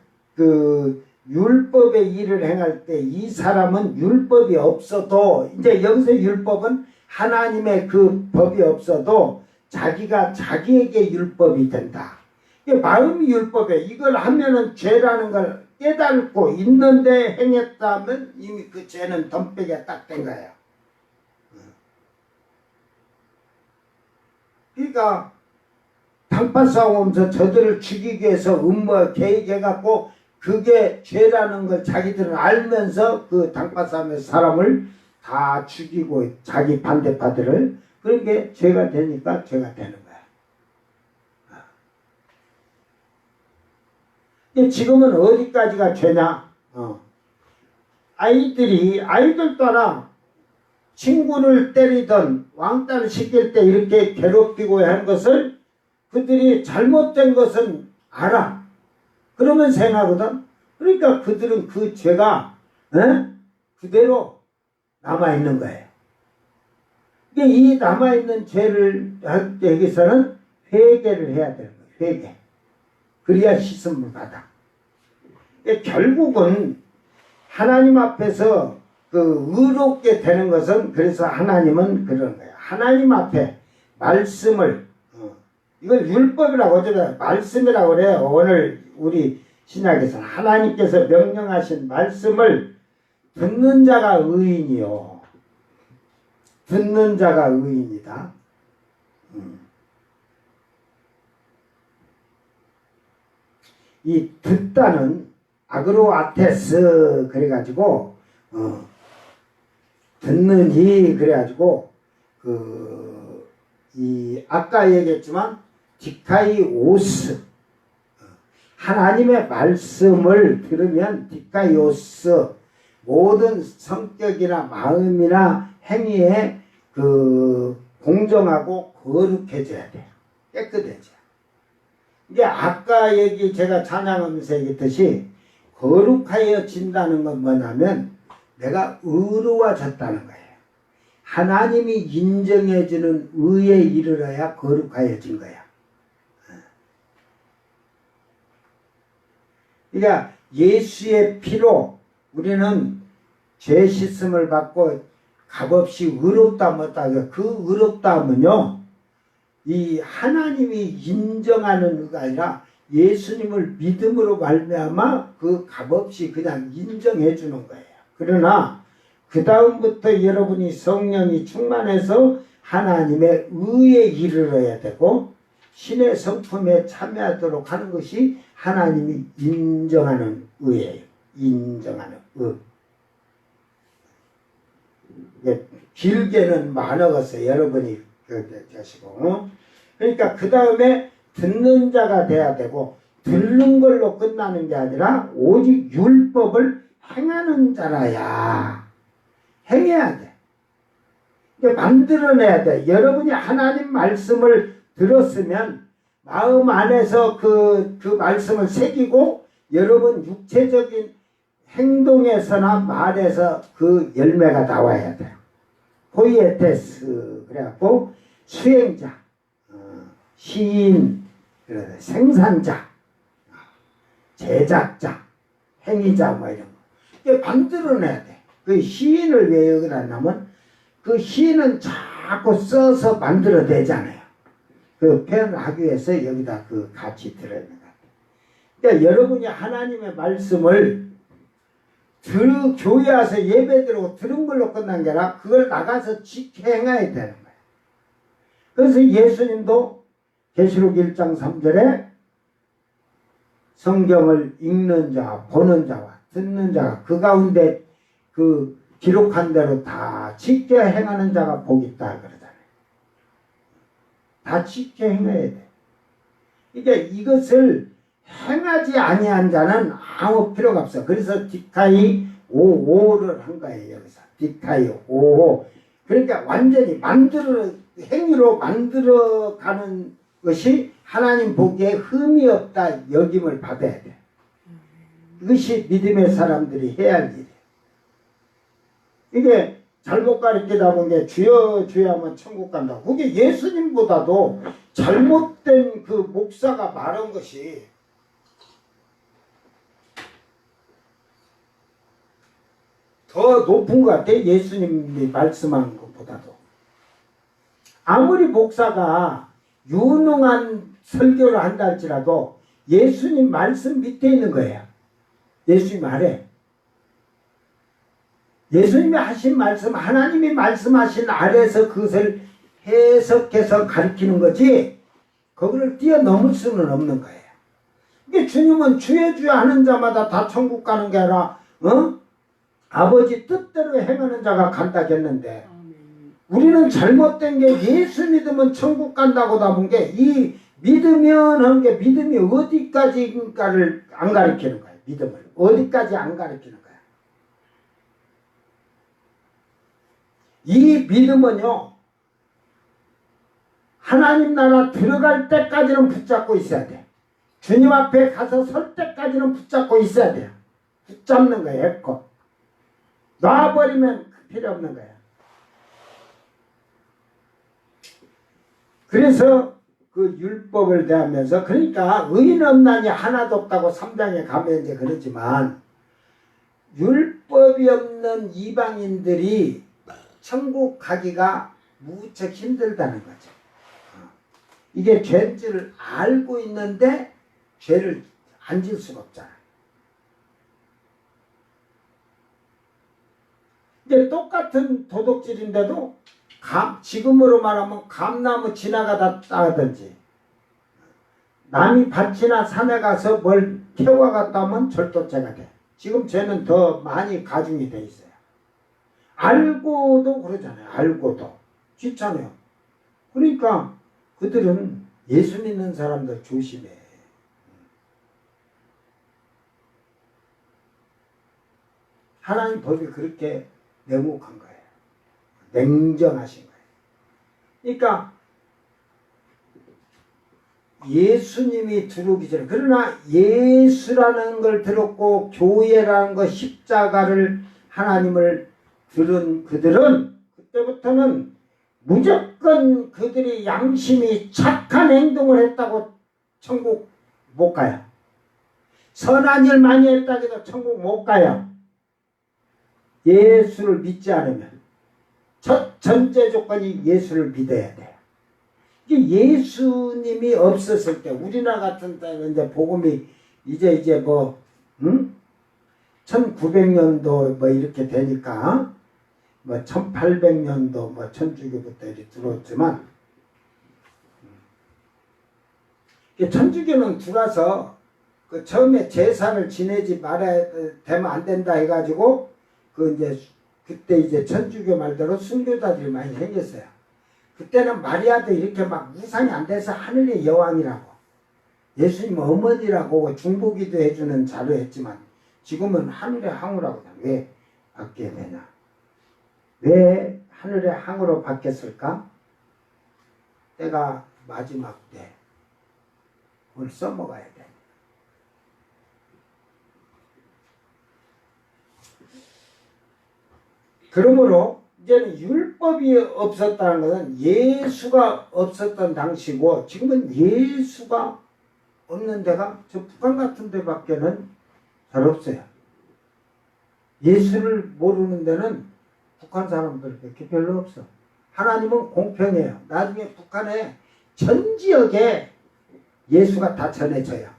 율법의 일을 행할 때 이 사람은 율법이 없어도 이제 여기서 율법은 하나님의 그 법이 없어도 자기가 자기에게 율법이 된다. 마음이 율법에 이걸 하면은 죄라는 걸 깨닫고 있는데 행했다면 이미 그 죄는 덤백에 딱 된 거예요. 그러니까 당파 싸움하면서 저들을 죽이기 위해서 계획해갖고 그게 죄라는 걸 자기들은 알면서 그 당파 싸움에서 사람을 다 죽이고 자기 반대파들을 그런 게 죄가 되니까 죄가 되는 거야. 지금은 어디까지가 죄냐? 아이들 따라 친구를 때리던 왕따를 시킬 때 이렇게 괴롭히고 하는 것을 그들이 잘못된 것은 알아. 그러면 생하거든. 그러니까 그들은 그 죄가 그대로 남아있는 거예요. 이 남아있는 죄를 할 때 여기서는 회개를 해야 되는 거예요. 회개. 그래야 씻음을 받아. 결국은 하나님 앞에서 그 의롭게 되는 것은 그래서 하나님은 그런 거예요. 하나님 앞에 말씀을 이걸 율법이라고 하잖아요. 말씀이라고 그래요. 오늘 우리 신약에서는 하나님께서 명령하신 말씀을 듣는 자가 의인이요. 듣는 자가 의인이다. 이 듣다는 아그로아테스 그래가지고 듣느니 그래가지고 이 아까 얘기했지만 디카이오스 하나님의 말씀을 들으면 디카이오스 모든 성격이나 마음이나 행위에 공정하고 거룩해져야 돼요. 깨끗해져요. 이게 아까 제가 찬양하면서 얘기했듯이 거룩하여진다는 건 뭐냐면 내가 의로워졌다는 거예요. 하나님이 인정해주는 의에 이르러야 거룩하여진 거야. 그러니까 예수의 피로 우리는 죄 씻음을 받고 값없이 의롭다 못다. 그 의롭다면요 이 하나님이 인정하는 의가 아니라 예수님을 믿음으로 말미암아 그 값없이 그냥 인정해 주는 거예요. 그러나 그 다음부터 여러분이 성령이 충만해서 하나님의 의에 이르러야 되고 신의 성품에 참여하도록 하는 것이 하나님이 인정하는 의예요. 인정하는 의. 길게는 많아서 여러분이 하시고 그러니까 그 다음에 듣는 자가 돼야 되고 듣는 걸로 끝나는 게 아니라 오직 율법을 행하는 자라야 행해야 돼. 만들어내야 돼. 여러분이 하나님 말씀을 들었으면 마음 안에서 그 말씀을 새기고 여러분 육체적인 행동에서나 말에서 그 열매가 나와야 돼요. 포이에테스 그래갖고 수행자, 시인, 생산자, 제작자, 행위자 뭐 이런 거. 만들어내야 돼. 그 시인을 왜 여기다 놨냐면 그 시인은 자꾸 써서 만들어내잖아요. 그 표현하기 위해서 여기다 그 같이 들어있는 것 같아요. 그러니까 여러분이 하나님의 말씀을 교회 와서 예배 드리고 들은 걸로 끝난 게 아니라 그걸 나가서 행해야 되는 거예요. 그래서 예수님도 계시록 1장 3절에 성경을 읽는 자와 보는 자와 듣는 자가 그 가운데 그 기록한 대로 다 지켜 행하는 자가 복이 있다 그러잖아요. 다 지켜 행해야 돼. 그러니까 이것을 행하지 아니한 자는 아무 필요가 없어. 그래서 디카이 오를 한 거예요. 여기서 디카이 오. 그러니까 완전히 행위로 만들어가는 것이 하나님 보기에 흠이 없다 여김을 받아야 돼. 이것이 믿음의 사람들이 해야 할 일이에요. 이게 잘못 가르치다 보니 주여 주여 하면 천국 간다. 그게 예수님보다도 잘못된 그 목사가 말한 것이 더 높은 것 같아. 예수님이 말씀한 것보다도. 아무리 목사가 유능한 설교를 한다 할지라도 예수님 말씀 밑에 있는 거예요. 예수님 아래. 예수님이 하신 말씀, 하나님이 말씀하신 아래에서 그것을 해석해서 가르치는 거지 그거를 뛰어넘을 수는 없는 거예요. 이게 주님은 주여 주여 하는 자마다 다 천국 가는 게 아니라 아버지 뜻대로 행하는 자가 간다겠는데 우리는 잘못된 게 예수 믿으면 천국 간다고 담은 게 이 믿으면 하는 게 믿음이 어디까지인가를 안 가르치는 거예요. 믿음을 어디까지 안 가르치는 거예요. 이 믿음은요, 하나님 나라 들어갈 때까지는 붙잡고 있어야 돼. 주님 앞에 가서 설 때까지는 붙잡고 있어야 돼요. 붙잡는 거예요. 했고 놔버리면 필요 없는 거예요. 그래서 그 율법을 대하면서, 그러니까 의인 없나니 하나도 없다고 3장에 가면 이제 그러지만, 율법이 없는 이방인들이 천국 가기가 무척 힘들다는 거죠. 이게 죄인 줄 알고 있는데 죄를 안 질 수가 없잖아요. 이제 똑같은 도둑질인데도 지금으로 말하면 감나무 지나가다 따든지, 남이 밭이나 산에 가서 뭘 캐와갔다 하면 절도죄가 돼. 지금 죄는 더 많이 가중이 돼 있어요. 알고도 그러잖아요. 알고도 귀찮아요. 그러니까 그들은 예수 믿는 사람들 조심해. 하나님 법이 그렇게 냉혹한 거예요. 냉정하신 거예요. 그러니까 예수님이 들어오기 전에, 그러나 예수라는 걸 들었고 교회라는 것, 십자가를, 하나님을 들은 그들은 그때부터는 무조건 그들이 양심이 착한 행동을 했다고 천국 못 가요. 선한 일 많이 했다고 해도 천국 못 가요. 예수를 믿지 않으면. 첫 전제 조건이 예수를 믿어야 돼요. 예수님이 없었을 때, 우리나라 같은 때는 이제 복음이 이제 뭐 1900년도 뭐 이렇게 되니까 뭐 1800년도 뭐 천주교부터 이렇게 들어왔지만, 천주교는 들어와서 그 처음에 제사를 지내지 말아야 되면 안 된다 해가지고, 그때 이제 천주교 말대로 순교자들이 많이 생겼어요. 그때는 마리아도 이렇게 막 우상이 안 돼서 하늘의 여왕이라고, 예수님 어머니라고 중보기도 해주는 자로 했지만, 지금은 하늘의 항우라고. 왜 바뀌게 되냐? 왜 하늘의 항으로 바뀌었을까? 때가 마지막 때 그걸 써먹어야 돼. 그러므로 이제는 율법이 없었다는 것은 예수가 없었던 당시고, 지금은 예수가 없는 데가 저 북한 같은 데밖에는 잘 없어요. 예수를 모르는 데는 북한 사람들밖에 별로 없어. 하나님은 공평해요. 나중에 북한의 전 지역에 예수가 다 전해져요.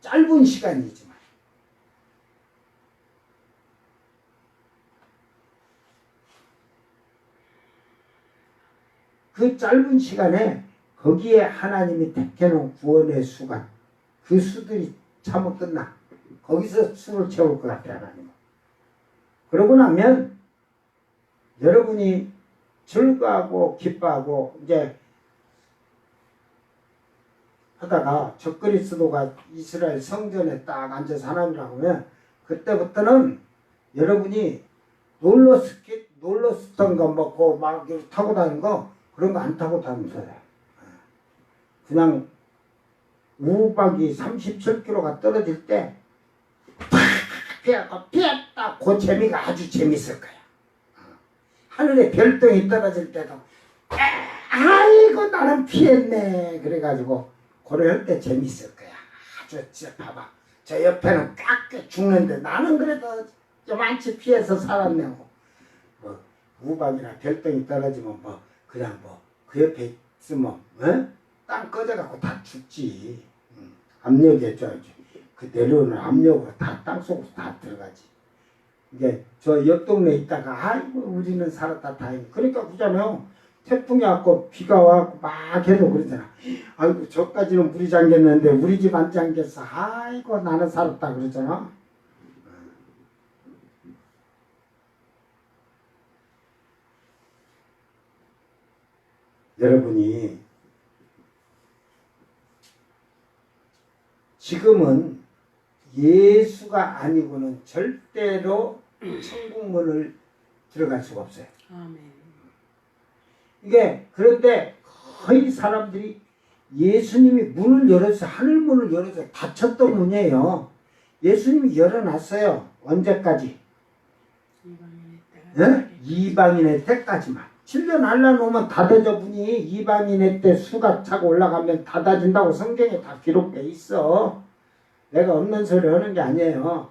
짧은 시간이지만. 그 짧은 시간에 거기에 하나님이 택해놓은 구원의 수간, 그 수들이 차면 끝나. 거기서 수를 채울 것 같아, 하나님은. 그러고 나면 여러분이 즐거워하고 기뻐하고 이제 하다가 적그리스도가 이스라엘 성전에 딱 앉아서 하나님이라고 하면, 그때부터는 여러분이 롤러스터인 거 먹고 막 타고 다니는 거, 그런 거 안 타고 다니면서요. 그냥 우박이 37km가 떨어질 때 피했다. 그 재미가 아주 재밌을 거야. 하늘에 별똥이 떨어질 때도 아이고 나는 피했네. 그래가지고 그걸 할 때 재밌을 거야. 아주 진짜 봐봐. 저 옆에는 꽉 죽는데 나는 그래도 요만치 피해서 살았네. 뭐 우박이나 별똥이 떨어지면 뭐 그냥 뭐 그 옆에 있으면 땅 꺼져갖고 다 죽지. 압력에 그 내려오는 압력으로 다 땅속으로 다 들어가지. 이게 저 옆 동네에 있다가 아이고 우리는 살았다 다행히. 그러니까 그잖아요. 태풍이 왔고 비가 와고 막 해도 그러잖아. 아이고 저까지는 물이 잠겼는데 우리 집 안 잠겼어. 아이고 나는 살았다 그러잖아. 여러분이 지금은 예수가 아니고는 절대로 천국문을 들어갈 수가 없어요. 아멘. 이게 그런데 거의 사람들이 예수님이 문을 열어서 하늘문을 열어서 닫혔던 문이에요. 예수님이 열어놨어요. 언제까지? 이방인의 때가 예? 이방인의 때까지만. 7년 알라놓으면 닫아져 문이. 이방인의 때 수가 차고 올라가면 닫아진다고 성경에 다 기록돼 있어. 내가 없는 소리 하는 게 아니에요.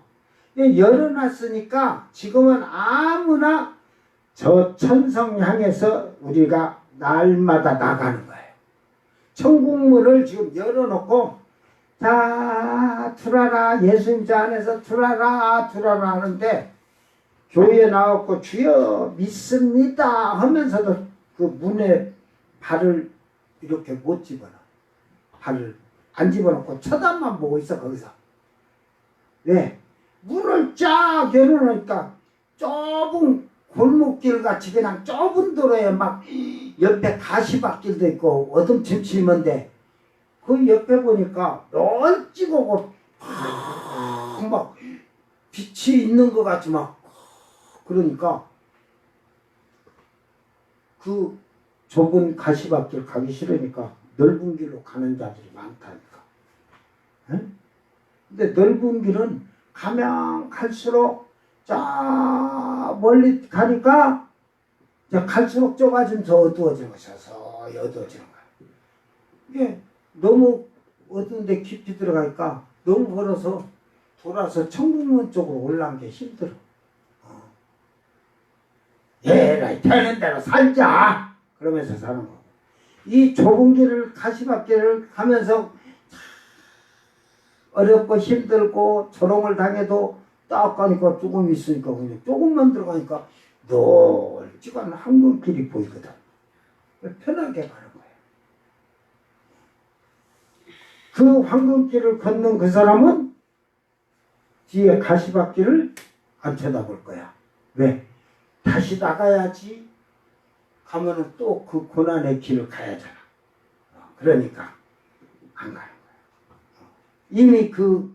열어놨으니까 지금은 아무나 저 천성 향해서 우리가 날마다 나가는 거예요. 천국문을 지금 열어놓고 자 들어라, 예수님 저 안에서 들어라 하는데 교회에 나왔고 주여 믿습니다 하면서도 그 문에 발을 이렇게 못 집어넣어. 발을 안 집어넣고 쳐다만 보고 있어 거기서. 왜? 문을 쫙 열어놓으니까 좁은 골목길 같이 그냥 좁은 도로에 막 옆에 가시밭길도 있고 어둠침침한데 그 옆에 보니까 널찍하고 막 빛이 있는 것 같지 막. 그러니까 그 좁은 가시밭길 가기 싫으니까 넓은 길로 가는 자들이 많다니까. 응? 근데 넓은 길은 가면 갈수록 자 멀리 가니까 이제 갈수록 좁아지면서 어두워지는 거야. 서서히 어두워지는 거야. 이게 너무 어두운데 깊이 들어가니까 너무 멀어서 돌아서 천국문 쪽으로 올라간 게 힘들어. 에라이 되는 대로 살자 그러면서 사는 거고, 이 좁은 길을 가시밭길을 가면서 어렵고 힘들고 조롱을 당해도 딱 가니까 조금 있으니까 그냥 조금만 들어가니까 널찍한 황금길이 보이거든. 편하게 가는 거예요. 그 황금길을 걷는 그 사람은 뒤에 가시밭길을 안 쳐다볼 거야. 왜? 다시 나가야지. 가면은 또 그 고난의 길을 가야잖아. 그러니까 안 가는 거야. 이미 그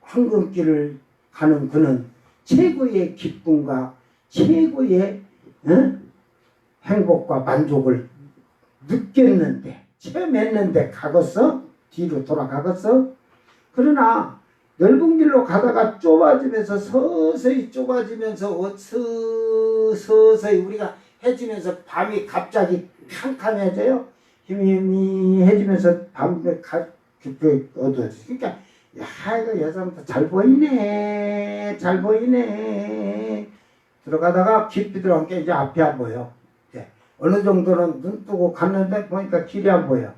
황금길을 가는 그는 최고의 기쁨과 최고의 행복과 만족을 느꼈는데, 체험했는데 가겠어? 뒤로 돌아가겠어? 그러나 넓은 길로 가다가 좁아지면서 서서히 좁아지면서 서서히 우리가 해지면서 밤이 갑자기 캄캄해져요. 희미해지면서 밤이 어두워지죠. 그러니까 야 이거 여자부터 잘 보이네 잘 보이네. 들어가다가 깊이 들어간 게 이제 앞이 안 보여. 네. 어느 정도는 눈 뜨고 갔는데 보니까 길이 안 보여.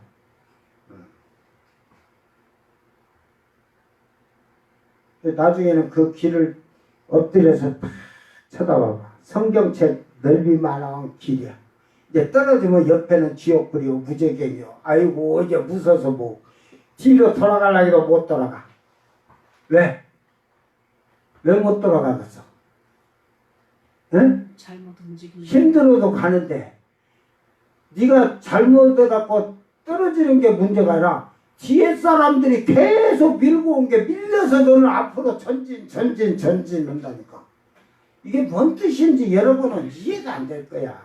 나중에는 그 길을 엎드려서 탁 쳐다봐봐. 성경책 넓이만한 길이야. 이제 떨어지면 옆에는 지옥불이요 무저갱이요. 아이고 이제 무서워서 뭐 뒤로 돌아가려고 못 돌아가. 왜? 왜 못 돌아가겠어? 응? 잘못 움직이면 힘들어도 가는데 네가 잘못해갖고 떨어지는 게 문제가 아니라 뒤에 사람들이 계속 밀고 온 게 밀려서 너는 앞으로 전진 한다니까. 이게 뭔 뜻인지 여러분은 이해가 안 될 거야.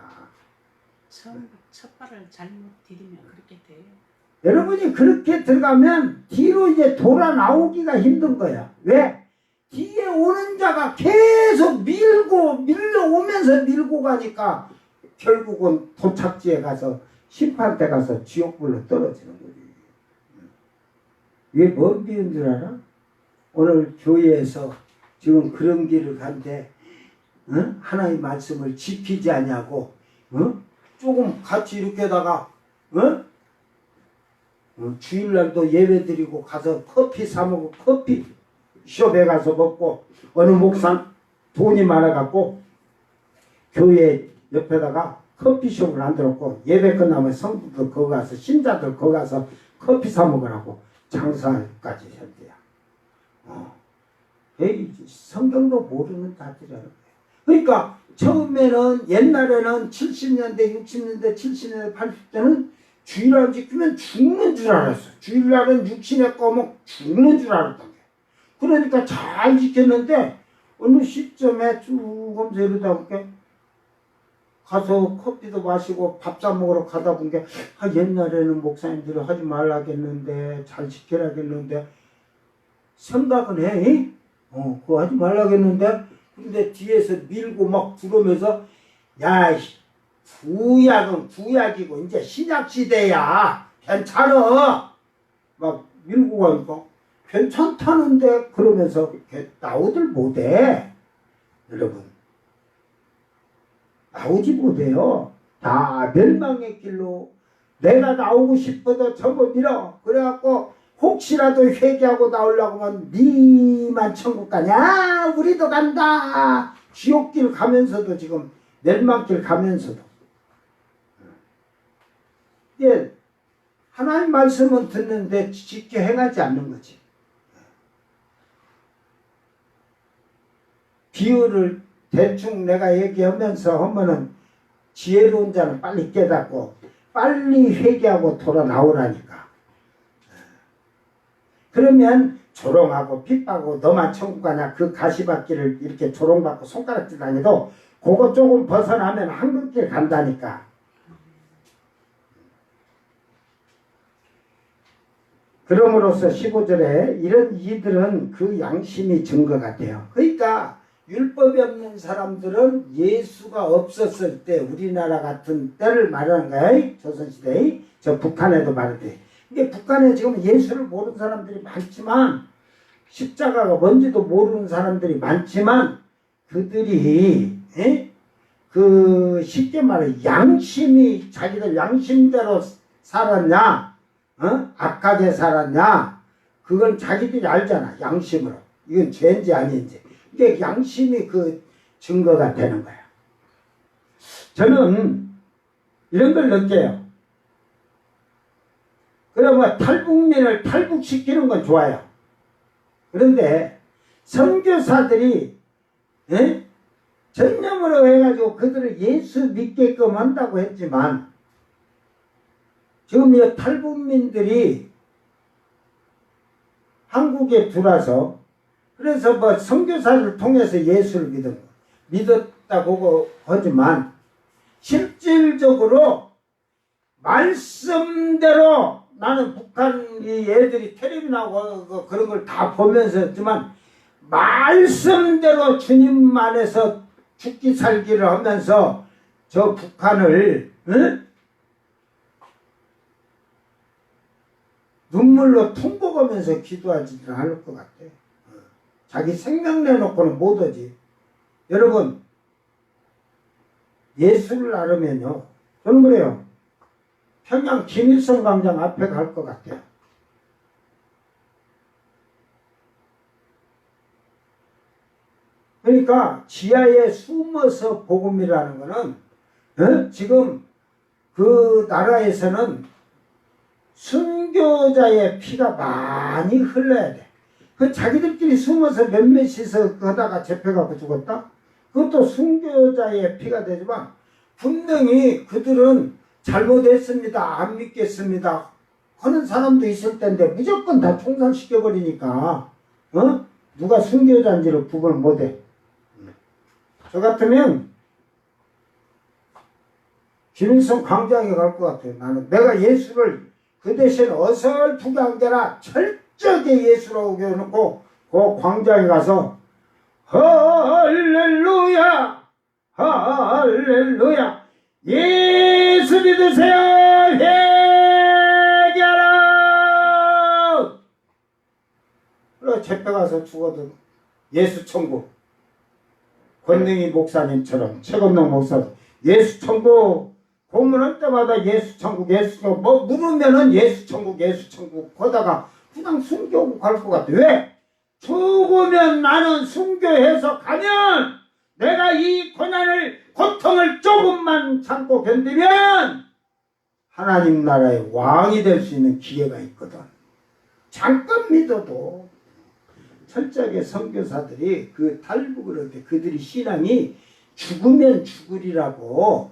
처음 첫 발을 잘못 디디면 그렇게 돼요. 여러분이 그렇게 들어가면 뒤로 이제 돌아 나오기가 힘든 거야. 왜? 뒤에 오는 자가 계속 밀려오면서 밀고 가니까 결국은 도착지에 가서 심판대 가서 지옥불로 떨어지는 거지. 이게 뭔 비유인 줄 알아? 오늘 교회에서 지금 그런 길을 간데 하나님의 말씀을 지키지 않냐고 조금 같이 이렇게다가 주일날도 예배드리고 가서 커피 사 먹고 커피숍에 가서 먹고 어느 목사 돈이 많아갖고 교회 옆에다가 커피숍을 만들었고 예배 끝나면 성도들 거기 가서 신자들 거기 가서 커피 사 먹으라고 장사까지 했대요. 성경도 모르는 자들이야. 그러니까 처음에는 옛날에는 70년대 60년대 70년대 80대는 주일 안 지키면 죽는 줄 알았어. 주일날은 육신의 거목 죽는 줄 알았던 게. 그러니까 잘 지켰는데 어느 시점에 조금 이러다 보니까 가서 커피도 마시고 밥 사 먹으러 가다 보니까 옛날에는 목사님들이 하지 말라겠는데 잘 지켜라겠는데 생각은 해. 그거 하지 말라겠는데 근데 뒤에서 밀고 막 부르면서 야 구약은 구약이고 이제 신약 시대야 괜찮아 막 밀고 가니까 괜찮다는데 그러면서 나오들 못해 여러분 나오지 못해요. 다 멸망의 길로 내가 나오고 싶어도 저거 밀어 그래갖고 혹시라도 회개하고 나오려고 하면 니만 천국 가냐 우리도 간다 지옥길 가면서도 지금 멸망길 가면서도 예, 하나님 말씀은 듣는데 지켜 행하지 않는 거지. 비유를 대충 내가 얘기하면서 하면은 지혜로운 자는 빨리 깨닫고 빨리 회개하고 돌아 나오라니까. 그러면 조롱하고 핍박하고 너만 천국 가냐 그 가시밭길을 이렇게 조롱받고 손가락질 당해도 그거 조금 벗어나면 한국길 간다니까. 그럼으로써 15절에 이런 이들은 그 양심이 증거 같아요. 그러니까 율법이 없는 사람들은 예수가 없었을 때 우리나라 같은 때를 말하는 거야. 조선시대에 저 북한에도 말하대. 근데 북한에 지금 예수를 모르는 사람들이 많지만 십자가가 뭔지도 모르는 사람들이 많지만 그들이 그 쉽게 말해 양심이 자기들 양심대로 살았냐 악하게 살았냐 그건 자기들이 알잖아. 양심으로 이건 죄인지 아닌지. 이게 양심이 그 증거가 되는 거야. 저는 이런 걸 느껴요. 그러면 탈북민을 탈북시키는 건 좋아요. 그런데 선교사들이 전념으로 해가지고 그들을 예수 믿게끔 한다고 했지만 지금 이 탈북민들이 한국에 들어와서 그래서 뭐 선교사를 통해서 예수를 믿었다고 하지만 실질적으로 말씀대로 나는 북한 이 애들이 텔레비 나오고 그런 걸 다 보면서 했지만 말씀대로 주님 안에서 죽기 살기를 하면서 저 북한을 눈물로 통곡하면서 기도하지는 않을 것 같아. 자기 생명 내놓고는 못 오지. 여러분 예수를 알으면요. 저는 그래요. 평양 김일성 광장 앞에 갈 것 같아요. 그러니까 지하에 숨어서 복음이라는 거는 지금 그 나라에서는 순교자의 피가 많이 흘러야 돼. 그 자기들끼리 숨어서 몇몇이서 하다가 잡혀가고 죽었다? 그것도 순교자의 피가 되지만 분명히 그들은 잘못했습니다. 안 믿겠습니다. 하는 사람도 있을 텐데 무조건 다 총살시켜버리니까 누가 순교자인지를 구분 못해. 저 같으면 김일성 광장에 갈 것 같아요. 나는 내가 예수를 그 대신 어설프게 한 게 아니라 철저하게 예수라고 해놓고 그 광장에 가서 할렐루야 할렐루야 예수 믿으세요 회개하라. 그래 잡혀가서 죽어도 예수 천국 권능희 목사님처럼 최건동 목사님 예수 천국 고문할 때마다 예수 천국 예수 천국 뭐 물으면은 예수 천국 하다가 그냥 순교하고 갈 것 같아. 왜? 죽으면 나는 순교해서 가면 내가 이 고난을 고통을 조금만 참고 견디면 하나님 나라의 왕이 될 수 있는 기회가 있거든. 잠깐 믿어도 철저하게 선교사들이 그 탈북을 할 때 그들이 신앙이 죽으면 죽으리라고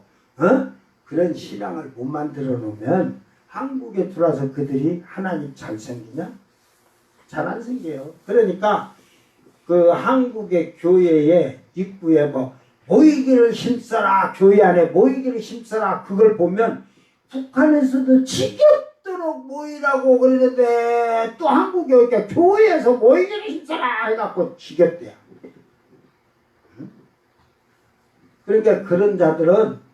그런 신앙을 못 만들어 놓으면 한국에 들어와서 그들이 하나님 잘 생기냐? 잘 안 생겨요. 그러니까 그 한국의 교회의 입구에 뭐 모이기를 힘써라, 교회 안에 모이기를 힘써라, 그걸 보면 북한에서도 지겹도록 모이라고 그러는데 또 한국에 오니까 교회에서 모이기를 힘써라 해갖고 지겹대요. 그러니까 그런 자들은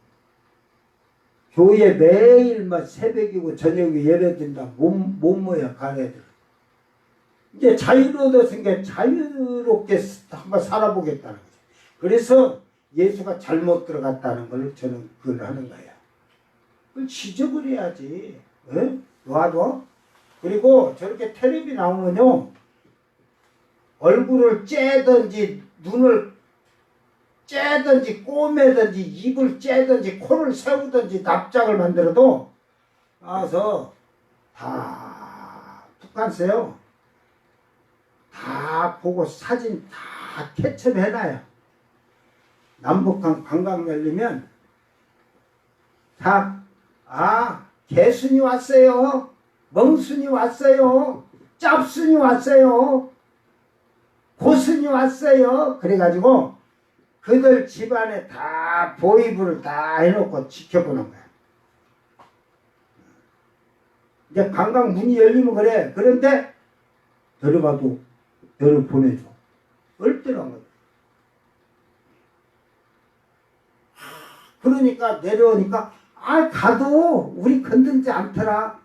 교회 매일 막 새벽이고 저녁에 예배드린다 못 모여 간 애들. 이제 자유를 얻었으니까 자유롭게 한번 살아보겠다는 거죠. 그래서 예수가 잘못 들어갔다는 걸 저는 그걸 하는 거야. 그걸 지적을해야지. 놔둬. 그리고 저렇게 텔레비 나오면요, 얼굴을 째든지 눈을 째든지 꼬매든지 입을 째든지 코를 세우든지 납작을 만들어도 와서 다 북한세요. 다 보고 사진 다 캡처해놔요. 남북한 관광 열리면 다 개순이 왔어요. 멍순이 왔어요. 짭순이 왔어요. 고순이 왔어요. 그래가지고 그들 집안에 다 보이부를 다 해놓고 지켜보는 거야. 이제 관광 문이 열리면 그래. 그런데 들어가도 너를 보내줘. 얼떨한 거야. 그러니까 내려오니까 가도 우리 건들지 않더라.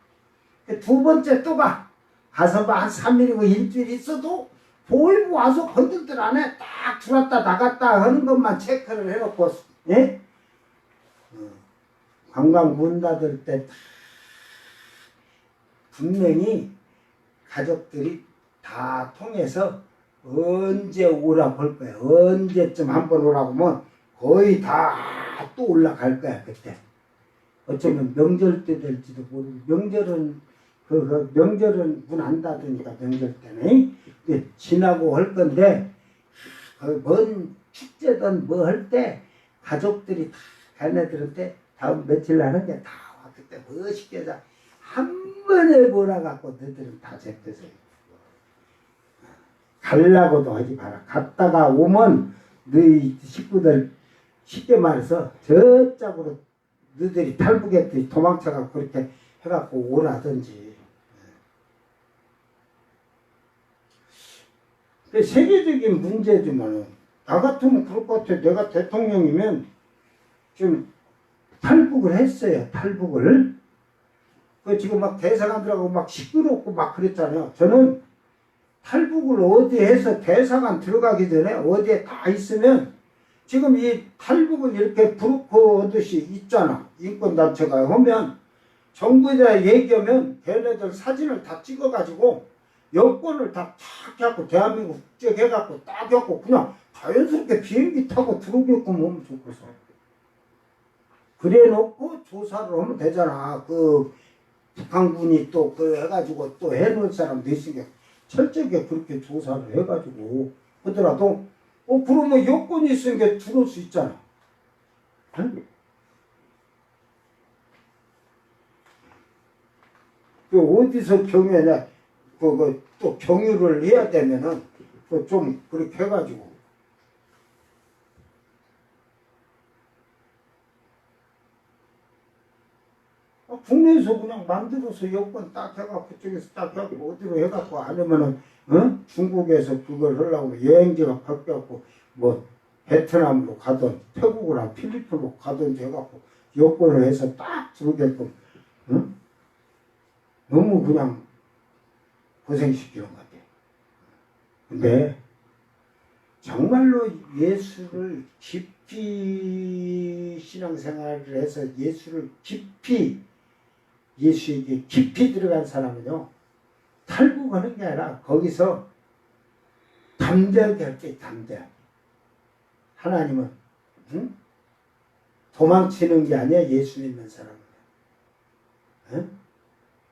두 번째 또 가. 가서 한 3일이고 일주일 있어도 보이고 와서 건들들 안 해. 딱 들어왔다 나갔다 하는 것만 체크를 해놓고, 예? 관광 문 닫을 때 분명히 가족들이 다 통해서 언제 오라 볼 거야. 언제쯤 한번 오라고 하면 거의 다 또 올라갈 거야, 그때. 어쩌면 명절 때 될지도 모르고, 명절은 명절은 문 안 닫으니까 명절 때는 지나고 할 건데, 뭔 축제든 뭐 할 때 가족들이 다 걔네들한테 다음 며칠 하는 게 다 와. 그때 멋있게 한 번에 몰아갖고 너희들은 다 잡혀서 가려고도 하지 마라. 갔다가 오면 너희 식구들 쉽게 말해서 저쪽으로 너희들이 탈북했더니 도망쳐갖고 그렇게 해갖고 오라든지. 세계적인 문제지만은 나 같으면 그럴 것 같아. 내가 대통령이면 좀 탈북을 했어요. 탈북을. 그 지금 막 대사관들하고 막 시끄럽고 막 그랬잖아요. 저는 탈북을 어디 해서 대사관 들어가기 전에 어디에 다 있으면 지금 이 탈북을 이렇게 부르코 하듯이 있잖아. 인권단체가 하면 정부에다 얘기하면 걔네들 사진을 다 찍어가지고 여권을 다 탁 해갖고 대한민국 국적 해갖고 딱 해갖고 그냥 자연스럽게 비행기 타고 들어오게끔 하면 좋겠어. 그래 놓고 조사를 하면 되잖아. 그 북한군이 또 그 해가지고 또 해놓을 사람도 있으니까 철저하게 그렇게 조사를 해가지고 하더라도 그러면 여권이 있으니까 들어올 수 있잖아. 응? 그 어디서 경유하냐, 또 경유를 해야 되면은 좀 그렇게 해가지고. 국내에서 그냥 만들어서 여권 딱 해갖고 그쪽에서 딱 해갖고 어디로 해갖고 아니면은 중국에서 그걸 하려고 여행지가 바뀌었고 뭐 베트남으로 가든 태국이나 필리핀으로 가든지 해갖고 여권을 해서 딱 들어오게끔 너무 그냥 고생시키는 것 같아. 근데 정말로 예수를 깊이 신앙생활을 해서 예수를 깊이 예수에게 깊이 들어간 사람은요, 탈북하는 게 아니라 거기서 담대하게 할 때 담대하게. 하나님은 도망치는 게 아니야. 예수 믿는 사람은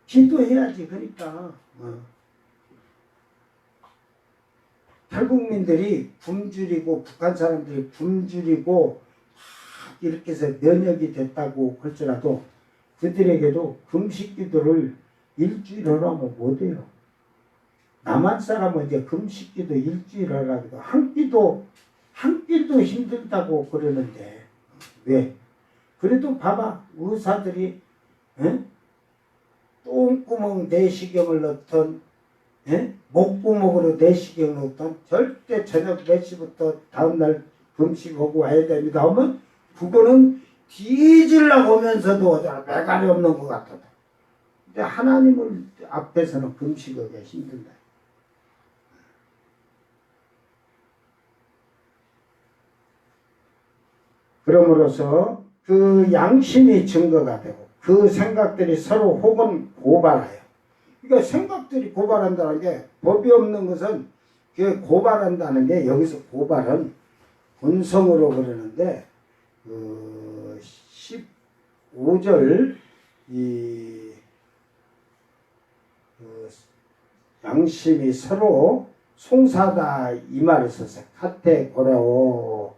기도해야지. 그러니까 탈북민들이 굶주리고 북한 사람들이 굶주리고 이렇게 해서 면역이 됐다고 할지라도 그들에게도 금식 기도를 일주일 하라면 못해요. 남한 사람은 이제 금식 기도 일주일 하라고 한 끼도 힘들다고 그러는데 왜? 그래도 봐봐 의사들이 똥구멍 내시경을 넣던 목구멍으로 내시경을 넣던 절대 저녁 몇 시부터 다음날 금식하고 와야 됩니다 하면 그거는 뒤질라고 오면서도 매갈이 없는 것 같아. 근데 하나님을 앞에서는 금식하기가 힘들다. 그러므로서 그 양심이 증거가 되고 그 생각들이 서로 혹은 고발해요. 그러니까 생각들이 고발한다는 게 법이 없는 것은 그 고발한다는 게 여기서 고발은 본성으로 그러는데 15절 양심이 서로 송사다 이 말을 썼어요. 카테고라오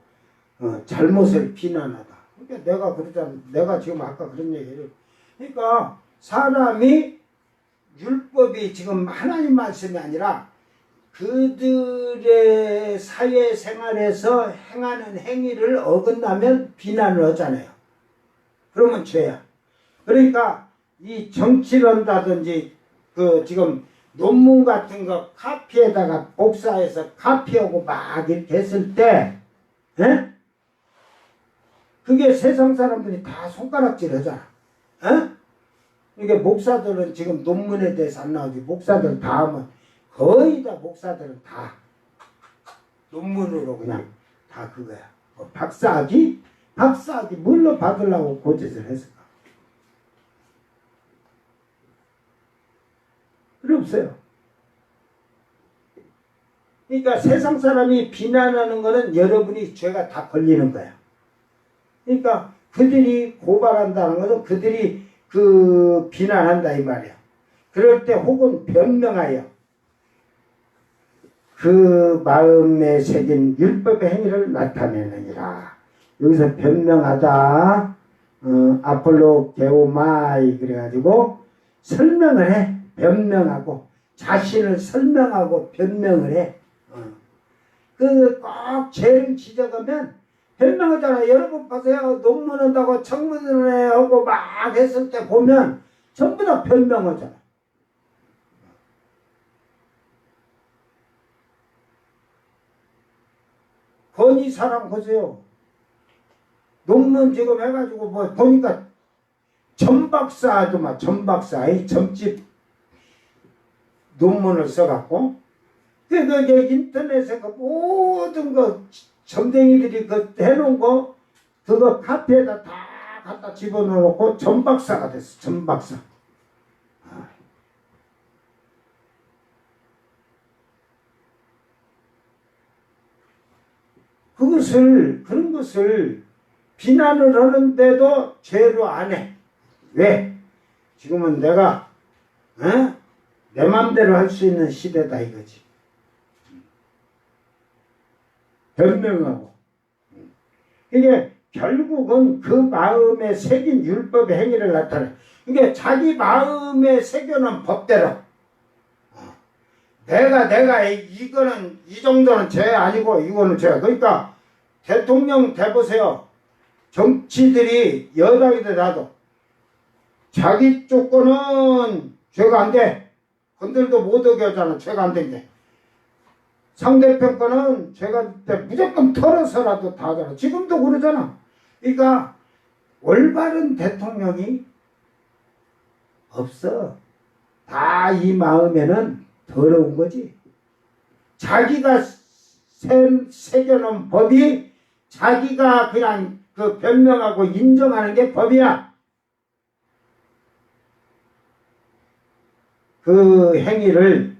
잘못을 비난하다. 그러니까 내가 그러잖아. 내가 지금 아까 그런 얘기를. 그러니까 사람이 율법이 지금 하나님 말씀이 아니라 그들의 사회생활에서 행하는 행위를 어긋나면 비난을 하잖아요. 그러면 죄야. 그러니까 이 정치를 한다든지 그 지금 논문 같은 거 카피에다가 복사해서 카피하고 막 이렇게 했을 때 그게 세상 사람들이 다 손가락질 하잖아. 이게 목사들은 지금 논문에 대해서 안 나오지. 목사들 다 하면 거의 다 목사들은 다 논문으로 그냥 다 그거야. 뭐 박사학위 뭘로 받으려고 고짓을 했을까? 필요 없어요. 그러니까 세상 사람이 비난하는 거는 여러분이 죄가 다 걸리는 거야. 그러니까 그들이 고발한다는 것은 그들이 그 비난한다 이 말이야. 그럴 때 혹은 변명하여 그 마음에 새긴 율법의 행위를 나타내느니라. 여기서 변명하다 아폴로 게오마이 그래가지고 설명을 해. 변명하고 자신을 설명하고 변명을 해. 그 꼭 죄를 지적하면 변명하잖아. 여러분 보세요. 논문 한다고 청문회 하고 막 했을 때 보면 전부 다 변명하잖아. 건희 사람 보세요. 논문 지금 해가지고 뭐 보니까 전박사도 전박사의 점집 논문을 써갖고 그러니까 이제 인터넷에 그 모든 거 점쟁이들이 그 해놓은 거 그거 카페에다 다 갖다 집어넣어놓고 전박사가 됐어. 전박사. 그런 것을 비난을 하는데도 죄로 안 해. 왜? 지금은 내가 내 맘대로 할 수 있는 시대다 이거지. 변명하고. 이게 결국은 그 마음에 새긴 율법의 행위를 나타내. 이게 자기 마음에 새겨놓은 법대로. 내가 이거는 이 정도는 죄 아니고 이거는 죄. 그러니까 대통령 대보세요. 정치들이 여당이든 나도 자기 쪽 거는 죄가 안 돼. 건들도 못 오게 하잖아. 죄가 안 된대. 상대편 거는 죄가 돼. 무조건 털어서라도 다 하잖아. 지금도 그러잖아. 그러니까 올바른 대통령이 없어. 다 이 마음에는 더러운 거지. 자기가 새겨놓은 법이 자기가 그냥 그 변명하고 인정하는 게 법이야. 그 행위를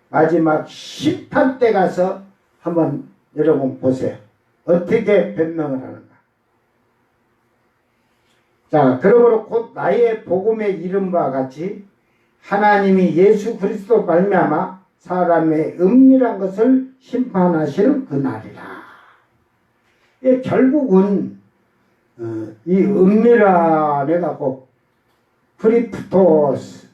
마지막 심판 때 가서 한번 여러분 보세요. 어떻게 변명을 하는가. 자, 그러므로 곧 나의 복음에 이른 바와 같이 하나님이 예수 그리스도 말미암아 사람의 은밀한 것을 심판하시는 그날이라. 결국은 이 은밀한 해갖고 크리프토스,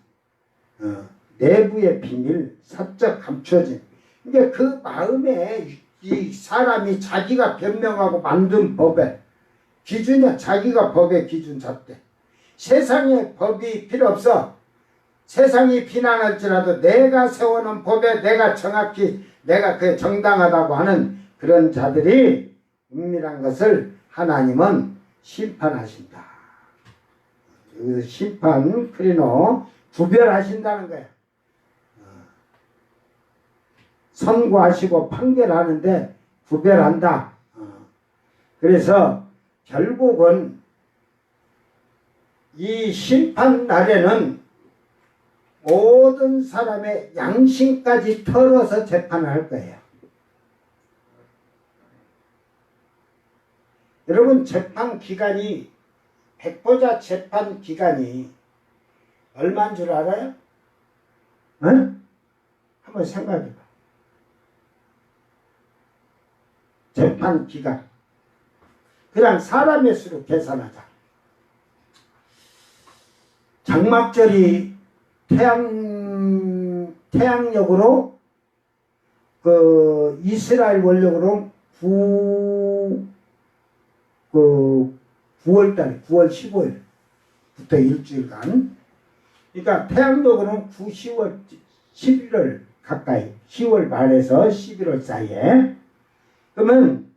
내부의 비밀, 사적 감춰짐. 그러니까 그 마음에 이 사람이 자기가 변명하고 만든 법의 기준이야. 자기가 법의 기준 잣대. 세상에 법이 필요 없어. 세상이 비난할지라도 내가 세워놓은 법에 내가 정확히 내가 그게 정당하다고 하는 그런 자들이 은밀한 것을 하나님은 심판하신다. 그 심판 크리노 구별하신다는 거야. 선고하시고 판결하는데 구별한다. 그래서 결국은 이 심판 날에는 모든 사람의 양심까지 털어서 재판을 할 거예요. 여러분 재판 기간이 백보자 재판 기간이 얼마인 줄 알아요? 응? 한번 생각해봐. 재판 기간. 그냥 사람의 수로 계산하자. 장막절이 태양력으로 그 이스라엘 원력으로 9월달에 9월 15일부터 일주일간, 그러니까 태양력으로는 9, 10월 11월 가까이 10월 말에서 11월 사이에, 그러면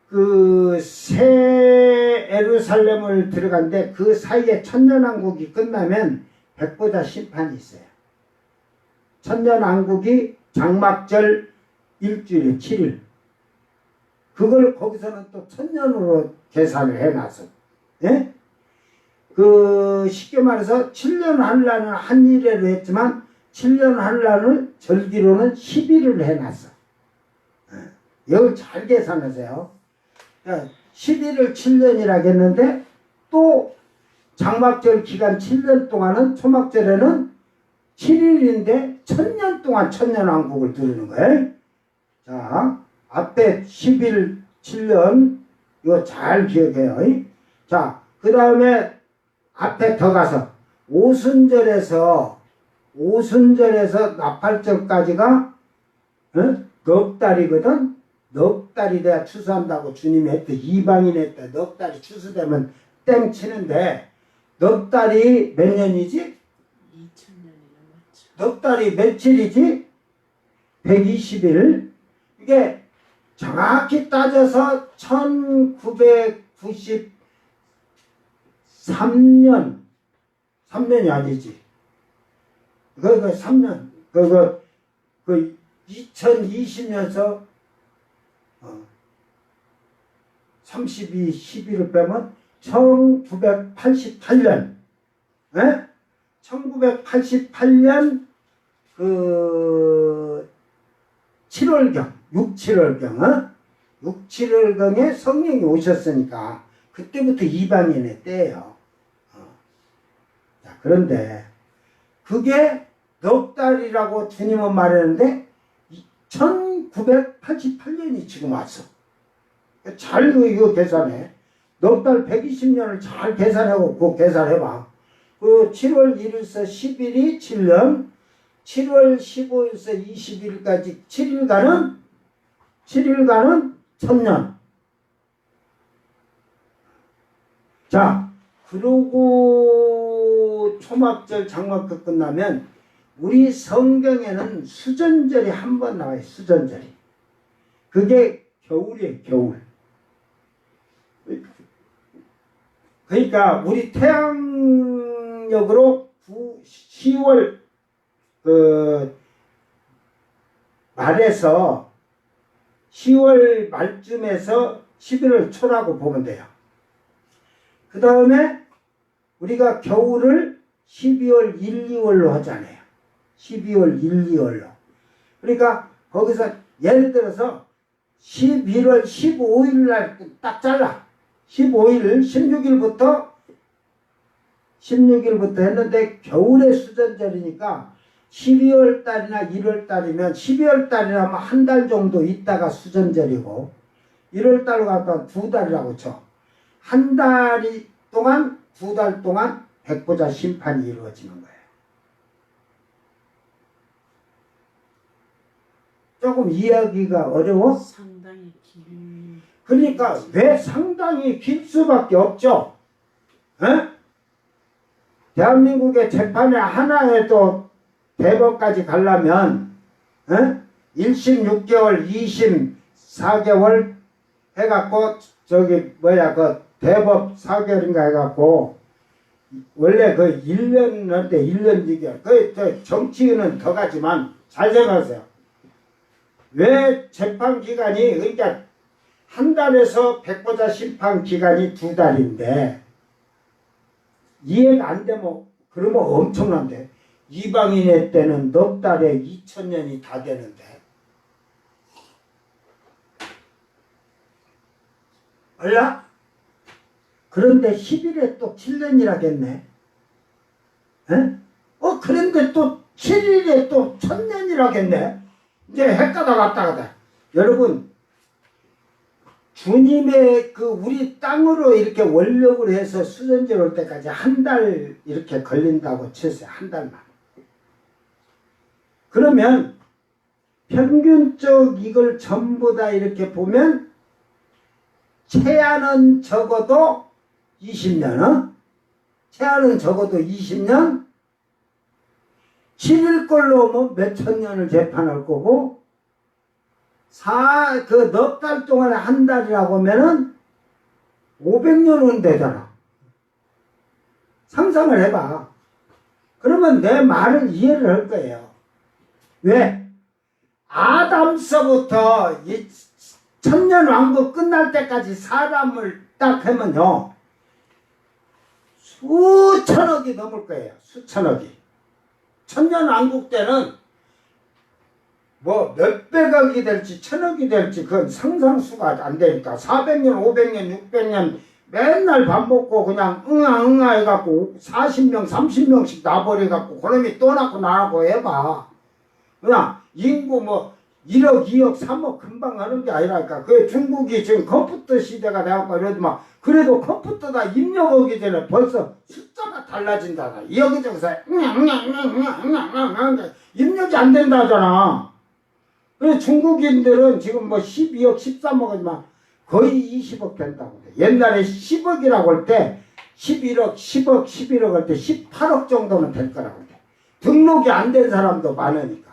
그 새 예루살렘을 들어간데 그 사이에 천년왕국이 끝나면 백보자 심판이 있어요. 천년왕국이 장막절 일주일에 7일. 그걸 거기서는 또 천년으로 계산을 해놔서, 예? 그 쉽게 말해서 7년 한란은 한 일회로 했지만 7년 한란을 절기로는 10일을 해놨어. 이걸 잘 계산하세요. 11을 7년이라고 했는데 또 장막절 기간 7년 동안은 초막절에는 7일인데 1000년 동안 천년왕국을 두르는 거예요. 자, 앞에 10일 7년 이거 잘 기억해요. 자, 그 다음에 앞에 더 가서 오순절에서 나팔절까지가 넉 달이거든. 넉 달이 돼야 추수한다고 주님이 했대. 이방인 했대. 넉 달이 추수되면 땡 치는데 넉 달이 몇 년이지? 2000년이 넘었죠. 넉 달이 며칠이지? 120일. 이게 정확히 따져서 1993년 3년이 아니지. 그거 3년. 그거 2020년서 32, 11을 빼면 1988년, 에? 1988년 그 7월경, 6, 7월경, 6, 7월경에 성령이 오셨으니까 그때부터 이방인의 때예요. 자, 그런데 그게 넉 달이라고 주님은 말했는데 1988년이 지금 왔어. 잘 이거 계산해. 넉 달 120년을 잘 계산하고 그거 계산해봐. 그 7월 1일서 10일이 7년, 7월 15일서 20일까지 7일간은 1000년. 자, 그러고 초막절 장막절 끝나면 우리 성경에는 수전절이 한 번 나와요. 수전절이. 그게 겨울이에요. 겨울. 그러니까 우리 태양력으로 10월 말에서 10월 말쯤에서 11월 초라고 보면 돼요. 그 다음에 우리가 겨울을 12월 1, 2월로 하잖아요. 12월 1, 2월로. 그러니까 거기서 예를 들어서 11월 15일 날 딱 잘라. 15일, 16일부터 했는데 겨울의 수전절이니까 12월 달이나 1월 달이면 12월 달이라면 한 달 정도 있다가 수전절이고 1월 달로 가면 2달이라고 쳐. 한 달이 동안 2달 동안 백보자 심판이 이루어지는 거예요. 조금 이해하기가 어려워? 상당히 길. 그러니까 왜 상당히 길 수밖에 없죠? 에? 대한민국의 재판에 하나에도 대법까지 가려면 1심 6개월, 2심 4개월 해갖고 저기 그 대법 4개월인가 해갖고 원래 그 1년인데 1년 6개월 그 정치인은 더 가지만 잘 생각하세요. 왜 재판 기간이 그러니까 한 달에서 백보자 심판 기간이 2달인데 이해가 안 되면 그러면 엄청난데 이방인의 때는 넉 달에 2000년이 다 되는데 얼라? 그런데 10일에 또 7년이라겠네. 에? 그런데 또 7일에 또 1000년이라겠네. 이제 헷가다 갔다 가다. 여러분 주님의 그 우리 땅으로 이렇게 원력을 해서 수전제 올 때까지 한 달 이렇게 걸린다고 쳤어요. 한 달만. 그러면 평균적 이걸 전부 다 이렇게 보면 최하는 적어도 20년, 최하는 적어도 20년, 7일 걸로 오면 몇천 년을 재판할 거고, 그 넉 달 동안에 한 달이라고 하면은 500년은 되잖아. 상상을 해봐. 그러면 내 말을 이해를 할 거예요. 왜? 아담서부터 이 천년왕국 끝날 때까지 사람을 딱 하면요. 수천억이 넘을 거예요. 수천억이. 천년왕국 때는 뭐 몇백억이 될지 천억이 될지 그건 상상수가 안 되니까 400년, 500년, 600년 맨날 밥 먹고 그냥 응아 해갖고 40명, 30명씩 나버려갖고 그놈이 또 낳고 나하고 해봐. 그냥 인구 뭐 1억, 2억, 3억 금방 하는 게 아니라니까. 그 중국이 지금 컴퓨터 시대가 돼갖고 이러더만 그래도 컴퓨터다 입력하기 전에 벌써 숫자가 달라진다. 여기저기서 입력이 안 된다잖아. 그래 중국인들은 지금 뭐 12억, 13억이지만 거의 20억 된다고 돼. 옛날에 10억이라고 할 때 11억, 10억, 11억 할 때 18억 정도는 될 거라고 돼. 등록이 안 된 사람도 많으니까.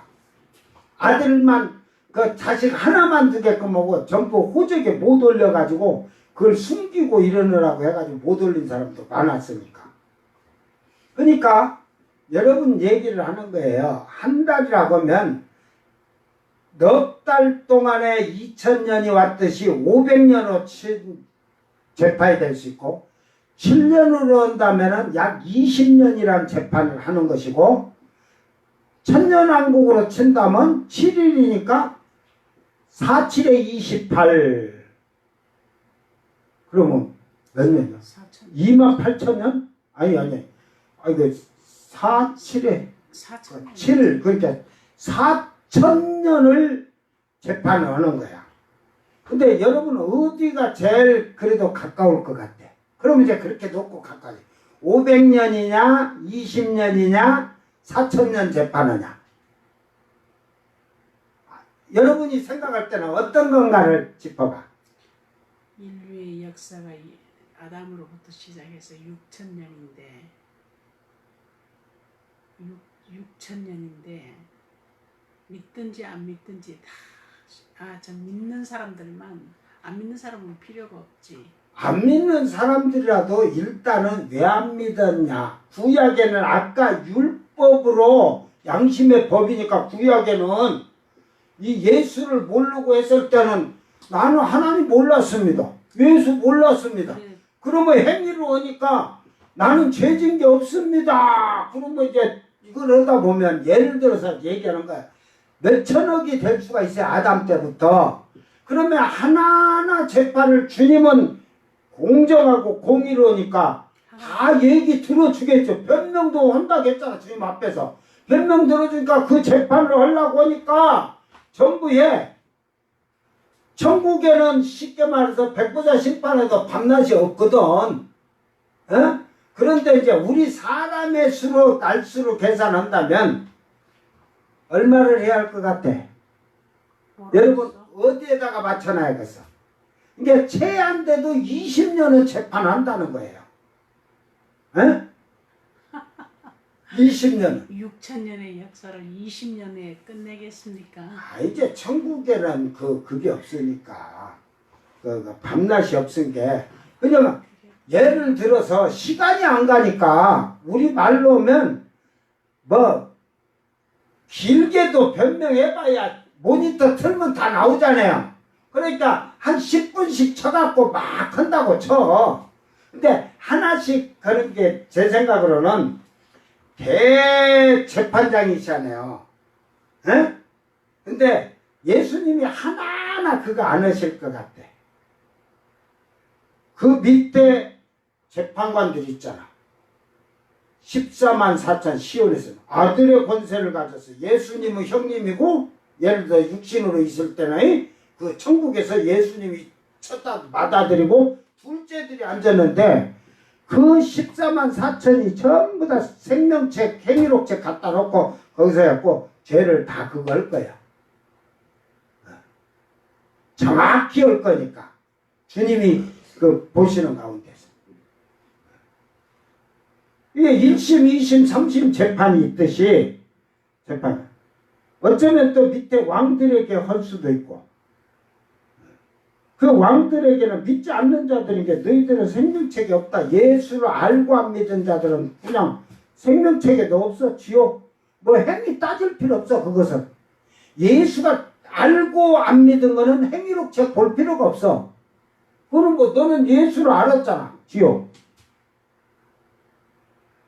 아들만 그 자식 하나만 두게끔 하고 전부 호적에 못 올려가지고 그걸 숨기고 이러느라고 해가지고 못 올린 사람도 많았으니까. 그러니까 여러분 얘기를 하는 거예요. 한 달이라고 하면 넉 달 동안에 2000년이 왔듯이 500년으로 재판이 될 수 있고 7년으로 한다면 약 20년이라는 재판을 하는 것이고 천년왕국으로 친다면 7일이니까 4, 7에 28 그러면 몇 년이야? 28,000년? 아니 그 4, 7에 7 그러니까 4,000년을 재판을 하는 거야. 근데 여러분은 어디가 제일 그래도 가까울 것 같아? 그럼 이제 그렇게 놓고 가까이 500년이냐 20년이냐 4,000년 재판하냐. 여러분이 생각할 때는 어떤 건가를 짚어봐. 인류의 역사가 아담으로부터 시작해서 6,000년인데 6,000년인데 믿든지 안 믿든지 전 믿는 사람들만 안 믿는 사람은 필요가 없지. 안 믿는 사람들이라도 일단은 왜 안 믿었냐. 구약에는 아까 율법으로 양심의 법이니까 구약에는 이 예수를 모르고 했을 때는 나는 하나님 몰랐습니다. 예수 몰랐습니다. 그러면 행위로 하니까 나는 죄진 게 없습니다. 그러면 이제 이걸 하다 보면 예를 들어서 얘기하는 거야. 몇천억이 될 수가 있어요. 아담 때부터. 그러면 하나하나 재판을 주님은 공정하고 공의로우니까 다 얘기 들어주겠죠. 변명도 한다고 했잖아. 주님 앞에서. 변명 들어주니까 그 재판을 하려고 하니까 전부 해. 천국에는 쉽게 말해서 백보자 심판에도 밤낮이 없거든. 에? 그런데 이제 우리 사람의 수로 날수로 계산한다면 얼마를 해야 할 것 같아? 여러분 어디에다가 맞춰놔야겠어? 이게 최한돼도 20년은 재판한다는 거예요. 에? 20년은. 6천년의 역사를 20년에 끝내겠습니까? 이제 천국에는 그게 없으니까. 밤낮이 없으니까. 왜냐면, 예를 들어서 시간이 안 가니까, 우리 말로 하면, 길게도 변명해봐야 모니터 틀면 다 나오잖아요. 그러니까, 한 10분씩 쳐갖고 막 한다고 쳐. 근데, 하나씩 하는 게 제 생각으로는, 대재판장이시잖아요. 에? 근데 예수님이 하나하나 그거 안 하실 것 같아. 그 밑에 재판관들 있잖아. 14만 4천 시온에서 아들의 권세를 가져서 예수님은 형님이고 예를 들어 육신으로 있을 때는 그 천국에서 예수님이 쳤다 맞아들이고 둘째들이 앉았는데 그 14만 4천이 전부 다 생명책, 행위록책 갖다 놓고 거기서 해갖고 죄를 다 그거 할 거야. 정확히 할 거니까. 주님이 그 보시는 가운데서. 이게 1심, 2심, 3심 재판이 있듯이 재판. 어쩌면 또 밑에 왕들에게 할 수도 있고 그 왕들에게는 믿지 않는 자들에게 너희들은 생명책이 없다. 예수를 알고 안 믿은 자들은 그냥 생명책에도 없어. 지옥. 행위 따질 필요 없어. 그것은. 예수가 알고 안 믿은 거는 행위록책 볼 필요가 없어. 그럼 너는 예수를 알았잖아. 지옥.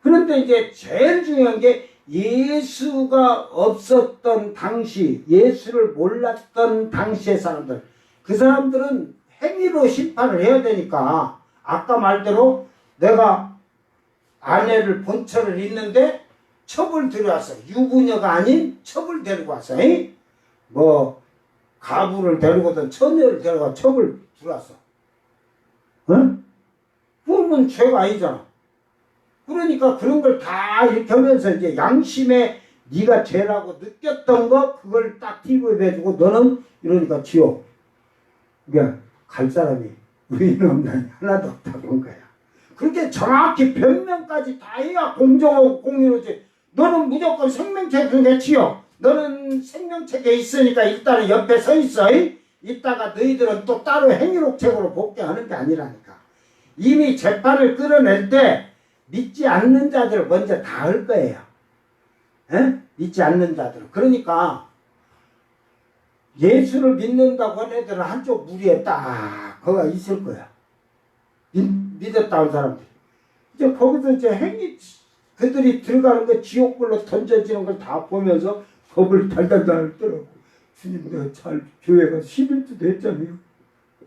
그런데 이제 제일 중요한 게 예수가 없었던 당시, 예수를 몰랐던 당시의 사람들. 그 사람들은 행위로 심판을 해야 되니까 아까 말대로 내가 아내를 본처를 잇는데 첩을 들여왔어. 유부녀가 아닌 첩을 데리고 왔어. 가부를 데리고든 처녀를 데려가 첩을 들여왔어. 응? 그러면 죄가 아니잖아. 그러니까 그런 걸 다 이렇게 하면서 이제 양심에 네가 죄라고 느꼈던 거 그걸 딱 팁을 해주고 너는 이러니까 지옥. 그러니까 갈 사람이 우리는 없나니 하나도 없다고 한 거야. 그렇게 정확히 변명까지 다 해야 공정하고 공의로지. 너는 무조건 생명책 중에 치여. 너는 생명책에 있으니까 일단은 옆에 서 있어. 이따가 너희들은 또 따로 행위록책으로 복귀하는 게 아니라니까. 이미 재판을 끌어낼 때 믿지 않는 자들 먼저 다 할 거예요. 에? 믿지 않는 자들. 그러니까 예수를 믿는다고 하는 애들은 한쪽 무리에 딱 거가 있을 거야. 믿었다는 사람들. 이제 거기서 이제 그들이 들어가는 거 지옥불로 던져지는 걸 다 보면서 겁을 달달달 떨었고 주님 내가 잘 교회가 11주도 했잖아요.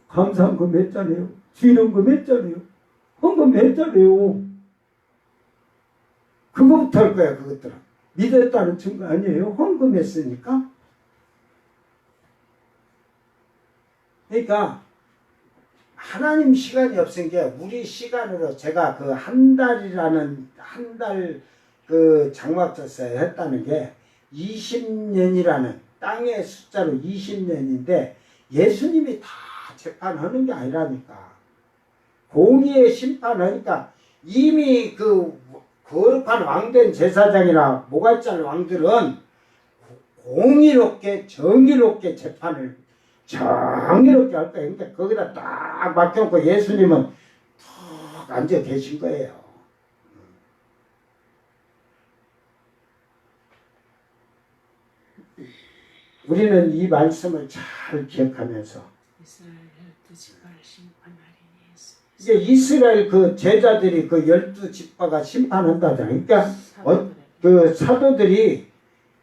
감사한 거 맺잖아요. 주이는 거 맺잖아요. 헌금 맺잖아요. 그거부터 할 거야. 그것들은. 믿었다는 증거 아니에요. 헌금했으니까. 그러니까 하나님 시간이 없은 게 우리 시간으로 제가 그 한 달 그 장막절사에 했다는 게 20년이라는 땅의 숫자로 20년인데 예수님이 다 재판하는 게 아니라니까. 공의의 심판하니까 이미 그 거룩한 왕된 제사장이나 모갈장 왕들은 공의롭게 정의롭게 재판을 정의롭게 할 거예요. 그러니까 거기다 딱 맡겨놓고 예수님은 푹 앉아 계신 거예요. 우리는 이 말씀을 잘 기억하면서 이스라엘 12지파를 심판하리니 이제 이스라엘 그 제자들이 그 12지파가 심판한다잖아요. 그러니까 그 사도들이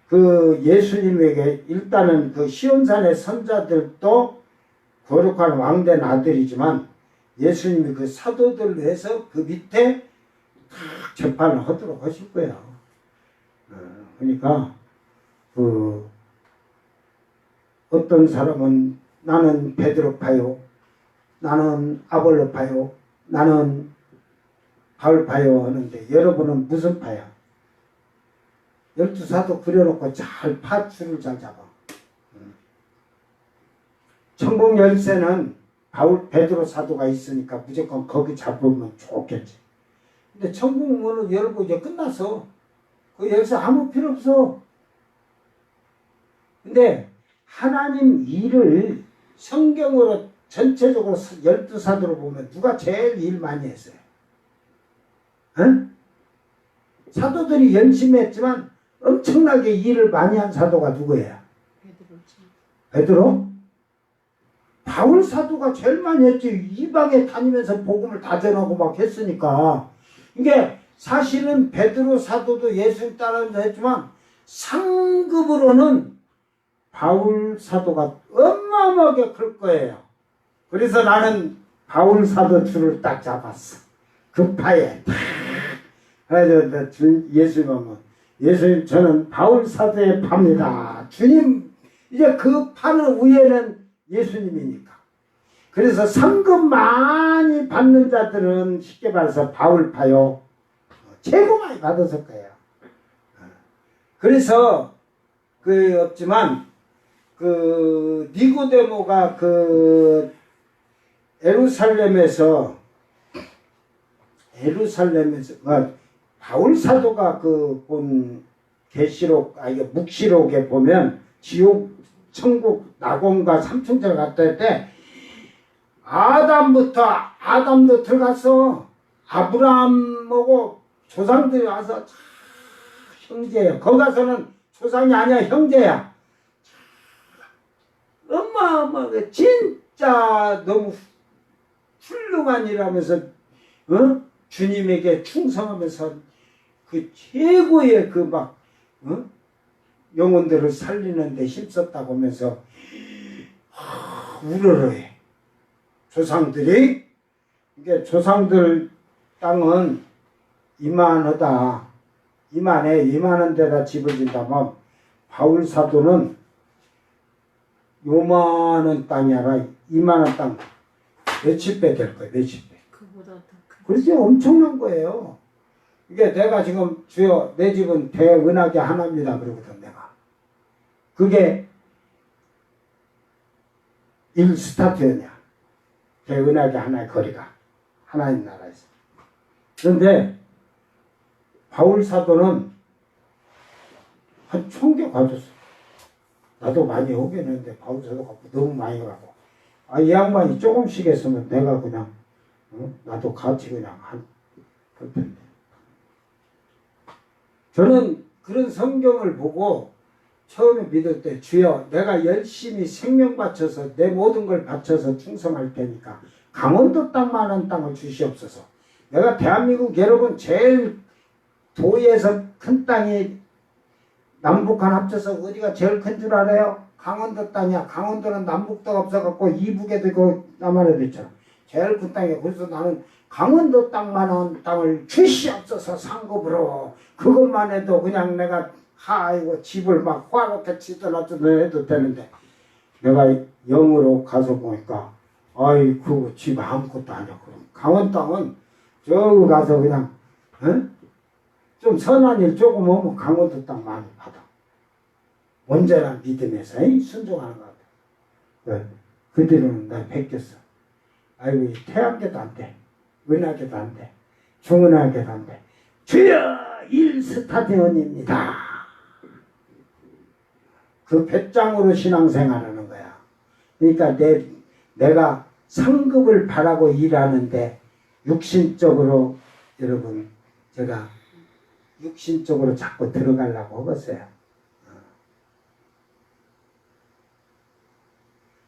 그 예수님에게 일단은 그 시온산의 선자들도 거룩한 왕된 아들이지만 예수님이 그 사도들로 해서 그 밑에 다 재판을 하도록 하실 거예요. 그러니까 그 어떤 사람은 나는 베드로파요, 나는 아볼로파요, 나는 바울 파요 하는데 여러분은 무슨 파야? 12사도 그려놓고 잘 파줄을 잘 잡아. 천국 열쇠는 바울 베드로 사도가 있으니까 무조건 거기 잡으면 좋겠지. 근데 천국 문을 열고 이제 끝났어. 그 열쇠 아무 필요 없어. 근데 하나님 일을 성경으로 전체적으로 12사도로 보면 누가 제일 일 많이 했어요? 응? 사도들이 열심히 했지만 엄청나게 일을 많이 한 사도가 누구예요? 베드로? 바울 사도가 제일 많이 했지. 이방에 다니면서 복음을 다 전하고 막 했으니까. 이게 사실은 베드로 사도도 예수님 따라서 했지만 상급으로는 바울 사도가 어마어마하게 클 거예요. 그래서 나는 바울 사도 줄을 딱 잡았어. 그 파에 탁. 예수님 하면 예수님 저는 바울 사도의 파입니다. 주님 이제 그 파는 위에는 예수님이니까. 그래서 상급 많이 받는 자들은 쉽게 말해서 바울파요. 최고 많이 받았을 거예요. 그래서 그 없지만 그 니고데모가 그 예루살렘에서 바울 사도가 그 본 계시록 이게 묵시록에 보면 지옥 천국 낙원과 삼천절 갔다 할 때 아담도 들어갔어. 아브라함하고 조상들이 와서 형제야. 거기 가서는 조상이 아니야 형제야. 어마어마하게 진짜 너무 훌륭한 일하면서 주님에게 충성하면서 그 최고의 그 막 영혼들을 살리는 데 힘썼다고 하면서 우러러해. 조상들이 이게 조상들 땅은 이만하다. 이만한 데다 집을 진다면 바울 사도는 요만한 땅이 아니라 이만한 땅 몇십 배 될 거예요. 몇십 배. 그보다 더 큰. 그래서 엄청난 거예요. 이게 내가 지금 주여 내 집은 대은하계 하나입니다. 그러거든 내가. 그게 1스타트였냐. 대은하계 하나의 거리가. 하나님 나라에서. 그런데 바울 사도는 한 1000개 가졌어. 나도 많이 오겠는데 바울 사도가 너무 많이 가고. 이 양반이 조금씩 했으면 내가 그냥 나도 같이 그냥 할 텐데. 저는 그런 성경을 보고 처음에 믿을 때 주여 내가 열심히 생명 바쳐서 내 모든 걸 바쳐서 충성할 테니까 강원도 땅만한 땅을 주시옵소서. 내가 대한민국 여러분 제일 도에서 큰 땅이 남북한 합쳐서 어디가 제일 큰 줄 알아요? 강원도 땅이야. 강원도는 남북도가 없어갖고 이북에도 있고 남한에도 있잖아. 제일 큰 땅이야. 그래서 나는 강원도 땅만한 땅을 주시옵소서 상급으로. 그것만 해도 그냥 내가 이거 집을 막 화롭게 치더라도 해도 되는데 내가 영으로 가서 보니까 그거 집 아무것도 아니야. 그럼 강원 땅은 저기 가서 그냥 좀 선한 일 조금 오면 강원도 땅 많이 받아. 온전한 믿음에서 순종하는 것 같아. 왜? 그 뒤로는 날 베꼈어. 아이고 태양계도 안 돼. 은하계도 안 돼. 중은하계도 안 돼. 주여 1스타대원입니다. 그 배짱으로 신앙생활하는 거야. 그러니까 내가 상급을 바라고 일하는데 육신적으로 여러분 제가 육신적으로 자꾸 들어가려고 하겠어요.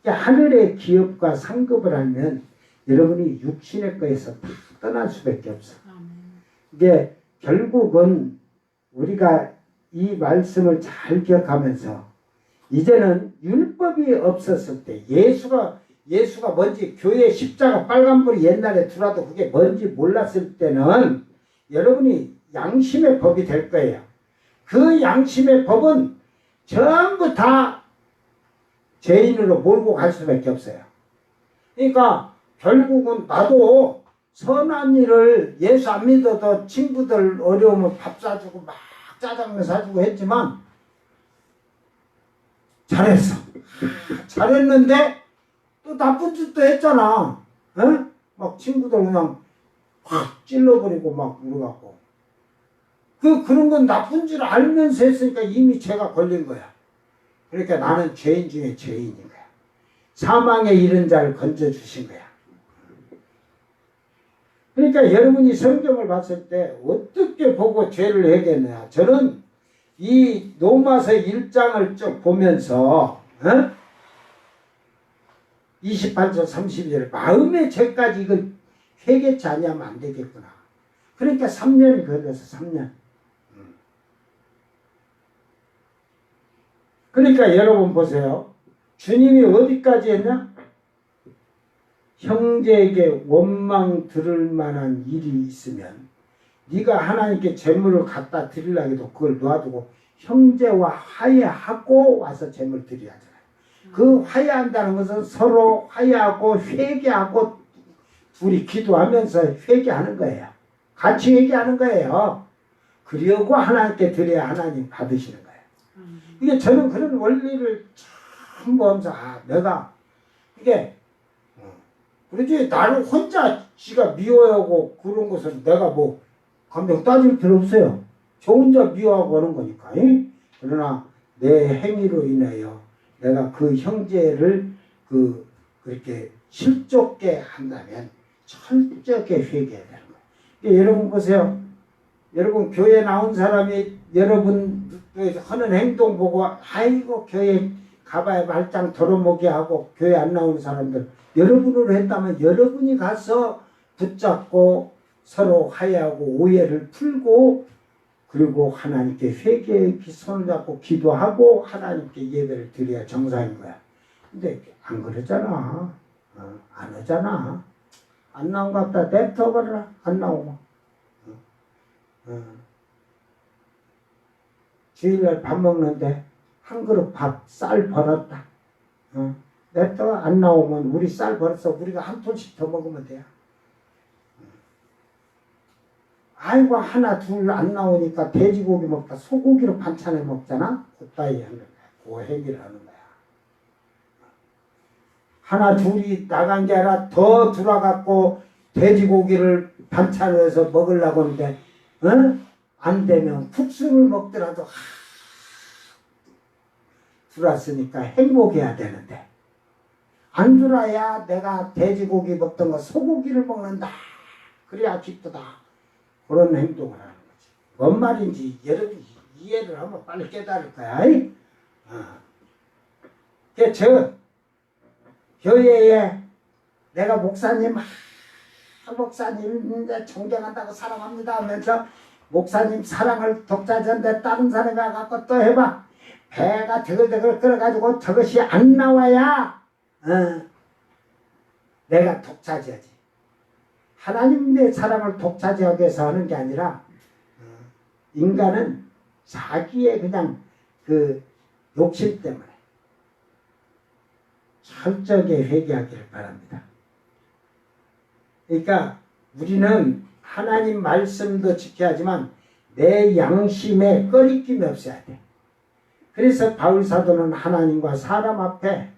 하늘의 기업과 상급을 하면 여러분이 육신의 거에서 다 떠날 수밖에 없어. 이게 결국은 우리가 이 말씀을 잘 기억하면서 이제는 율법이 없었을 때 예수가 뭔지 교회 십자가 빨간불이 옛날에 들어와도 그게 뭔지 몰랐을 때는 여러분이 양심의 법이 될 거예요. 그 양심의 법은 전부 다 죄인으로 몰고 갈 수밖에 없어요. 그러니까 결국은 나도 선한 일을 예수 안 믿어도 친구들 어려우면 밥 사주고 막 짜장면 사주고 했지만 잘했어. 잘했는데 또 나쁜 짓도 했잖아. 에? 막 친구들 그냥 확 찔러버리고 막 울어갖고. 그런 건 나쁜 줄 알면서 했으니까 이미 죄가 걸린 거야. 그러니까 나는 죄인 중에 죄인인 거야. 사망에 이른 자를 건져주신 거야. 그러니까 여러분이 성경을 봤을 때 어떻게 보고 죄를 해겠느냐. 저는 이 로마서 1장을 쭉 보면서 28절 32절 마음의 죄까지 이걸 회개치 아니하면 안 되겠구나. 그러니까 3년이 걸려서 3년. 그러니까 여러분 보세요. 주님이 어디까지 했냐? 형제에게 원망 들을 만한 일이 있으면 네가 하나님께 재물을 갖다 드리려고 해도 그걸 놔두고 형제와 화해하고 와서 재물 드려야 하잖아요. 그 화해한다는 것은 서로 화해하고 회개하고 둘이 기도하면서 회개하는 거예요. 같이 회개하는 거예요. 그리고 하나님께 드려야 하나님 받으시는 거예요. 이게 저는 그런 원리를 참 보면서 내가 이게 그러지 나를 혼자 지가 미워하고 그런 것은 내가 뭐 감정 따질 필요 없어요. 저 혼자 미워하고 하는 거니까. 그러나 내 행위로 인하여 내가 그 형제를 그렇게 실족게 한다면 철저하게 회개해야 되는 거예요. 그러니까 여러분 보세요. 여러분 교회 나온 사람이 여러분 하는 행동 보고 아이고 교회 가봐야 말짱 덜어먹게 하고 교회 안 나오는 사람들 여러분으로 했다면 여러분이 가서 붙잡고 서로 화해하고 오해를 풀고 그리고 하나님께 회개의 손을 잡고 기도하고 하나님께 예배를 드려야 정상인 거야. 근데 안 그러잖아. 안 하잖아. 안 나온 것 같다. 냅둬버려라. 안 나오고. 주일날 밥 먹는데 한 그릇 밥, 쌀 벌었다. 냅둬 안 나오면 우리 쌀 벌어서 우리가 한 톤씩 더 먹으면 돼요. 아이고 하나 둘 안 나오니까 돼지고기 먹다 소고기로 반찬을 먹잖아. 그따위 하는 거야. 그 행위를 하는 거야. 하나 둘이 나간 게 아니라 더 들어갖고 돼지고기를 반찬을 해서 먹으려고 하는데 안 되면 국수를 먹더라도 들어왔으니까 행복해야 되는데 안 들어야 내가 돼지고기 먹던 거 소고기를 먹는다. 그래야 기쁘다. 그런 행동을 하는 거지. 뭔 말인지 여러분이 이해를 하면 빨리 깨달을 거야. 저 교회에 내가 목사님 존경한다고 사랑합니다 하면서 목사님 사랑을 독자전데 다른 사람이 와갖고 또 해봐. 배가 드글드글 끓어가지고 저것이 안 나와야 내가 독차지하지. 하나님의 사랑을 독차지하기 위해서 하는 게 아니라 인간은 자기의 그냥 그 욕심 때문에 철저하게 회개하기를 바랍니다. 그러니까 우리는 하나님 말씀도 지켜야 하지만 내 양심에 꺼리낌이 없어야 돼. 그래서 바울 사도는 하나님과 사람 앞에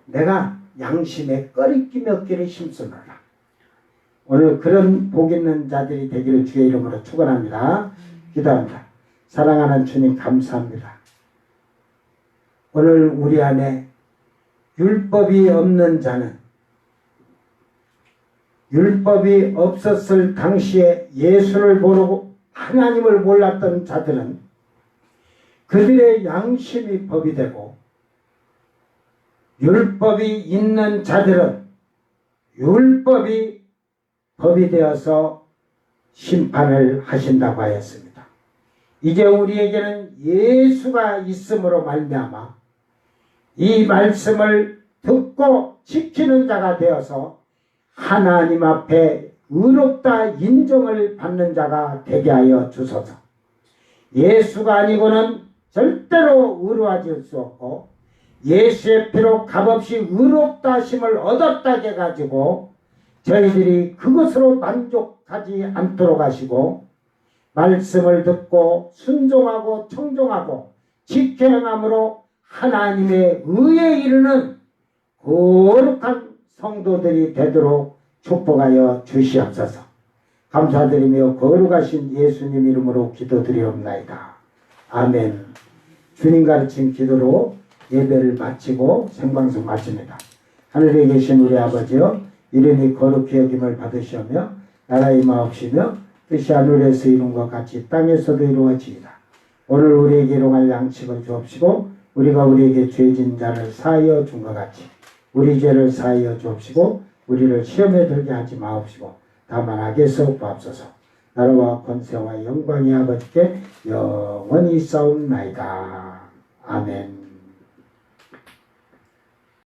내가 양심에 꺼리낌이 없기를 힘쓰노라. 오늘 그런 복 있는 자들이 되기를 주의 이름으로 축원합니다. 기도합니다. 사랑하는 주님 감사합니다. 오늘 우리 안에 율법이 없는 자는 율법이 없었을 당시에 예수를 모르고 하나님을 몰랐던 자들은 그들의 양심이 법이 되고 율법이 있는 자들은 율법이 법이 되어서 심판을 하신다고 하였습니다. 이제 우리에게는 예수가 있음으로 말미암아 이 말씀을 듣고 지키는 자가 되어서 하나님 앞에 의롭다 인정을 받는 자가 되게 하여 주소서. 예수가 아니고는 절대로 의로워질 수 없고 예수의 피로 값없이 의롭다 하심을 얻었다 해가지고 저희들이 그것으로 만족하지 않도록 하시고 말씀을 듣고 순종하고 청종하고 지켜 행함으로 하나님의 의에 이르는 거룩한 성도들이 되도록 축복하여 주시옵소서. 감사드리며 거룩하신 예수님 이름으로 기도드리옵나이다. 아멘. 주님 가르친 기도로 예배를 마치고 생방송 마칩니다. 하늘에 계신 우리 아버지여, 이름이 거룩히 여김을 받으시오며 나라의 마옵시며 뜻이 하늘에서 이룬 것 같이 땅에서도 이루어지이다. 오늘 우리에게 일용할 양식을 주옵시고 우리가 우리에게 죄진 자를 사하여 준 것 같이 우리 죄를 사하여 주옵시고 우리를 시험에 들게 하지 마옵시고 다만 악에서 구하옵소서. 나라와 권세와 영광이 아버지께 영원히 있사옵나이다. 아멘.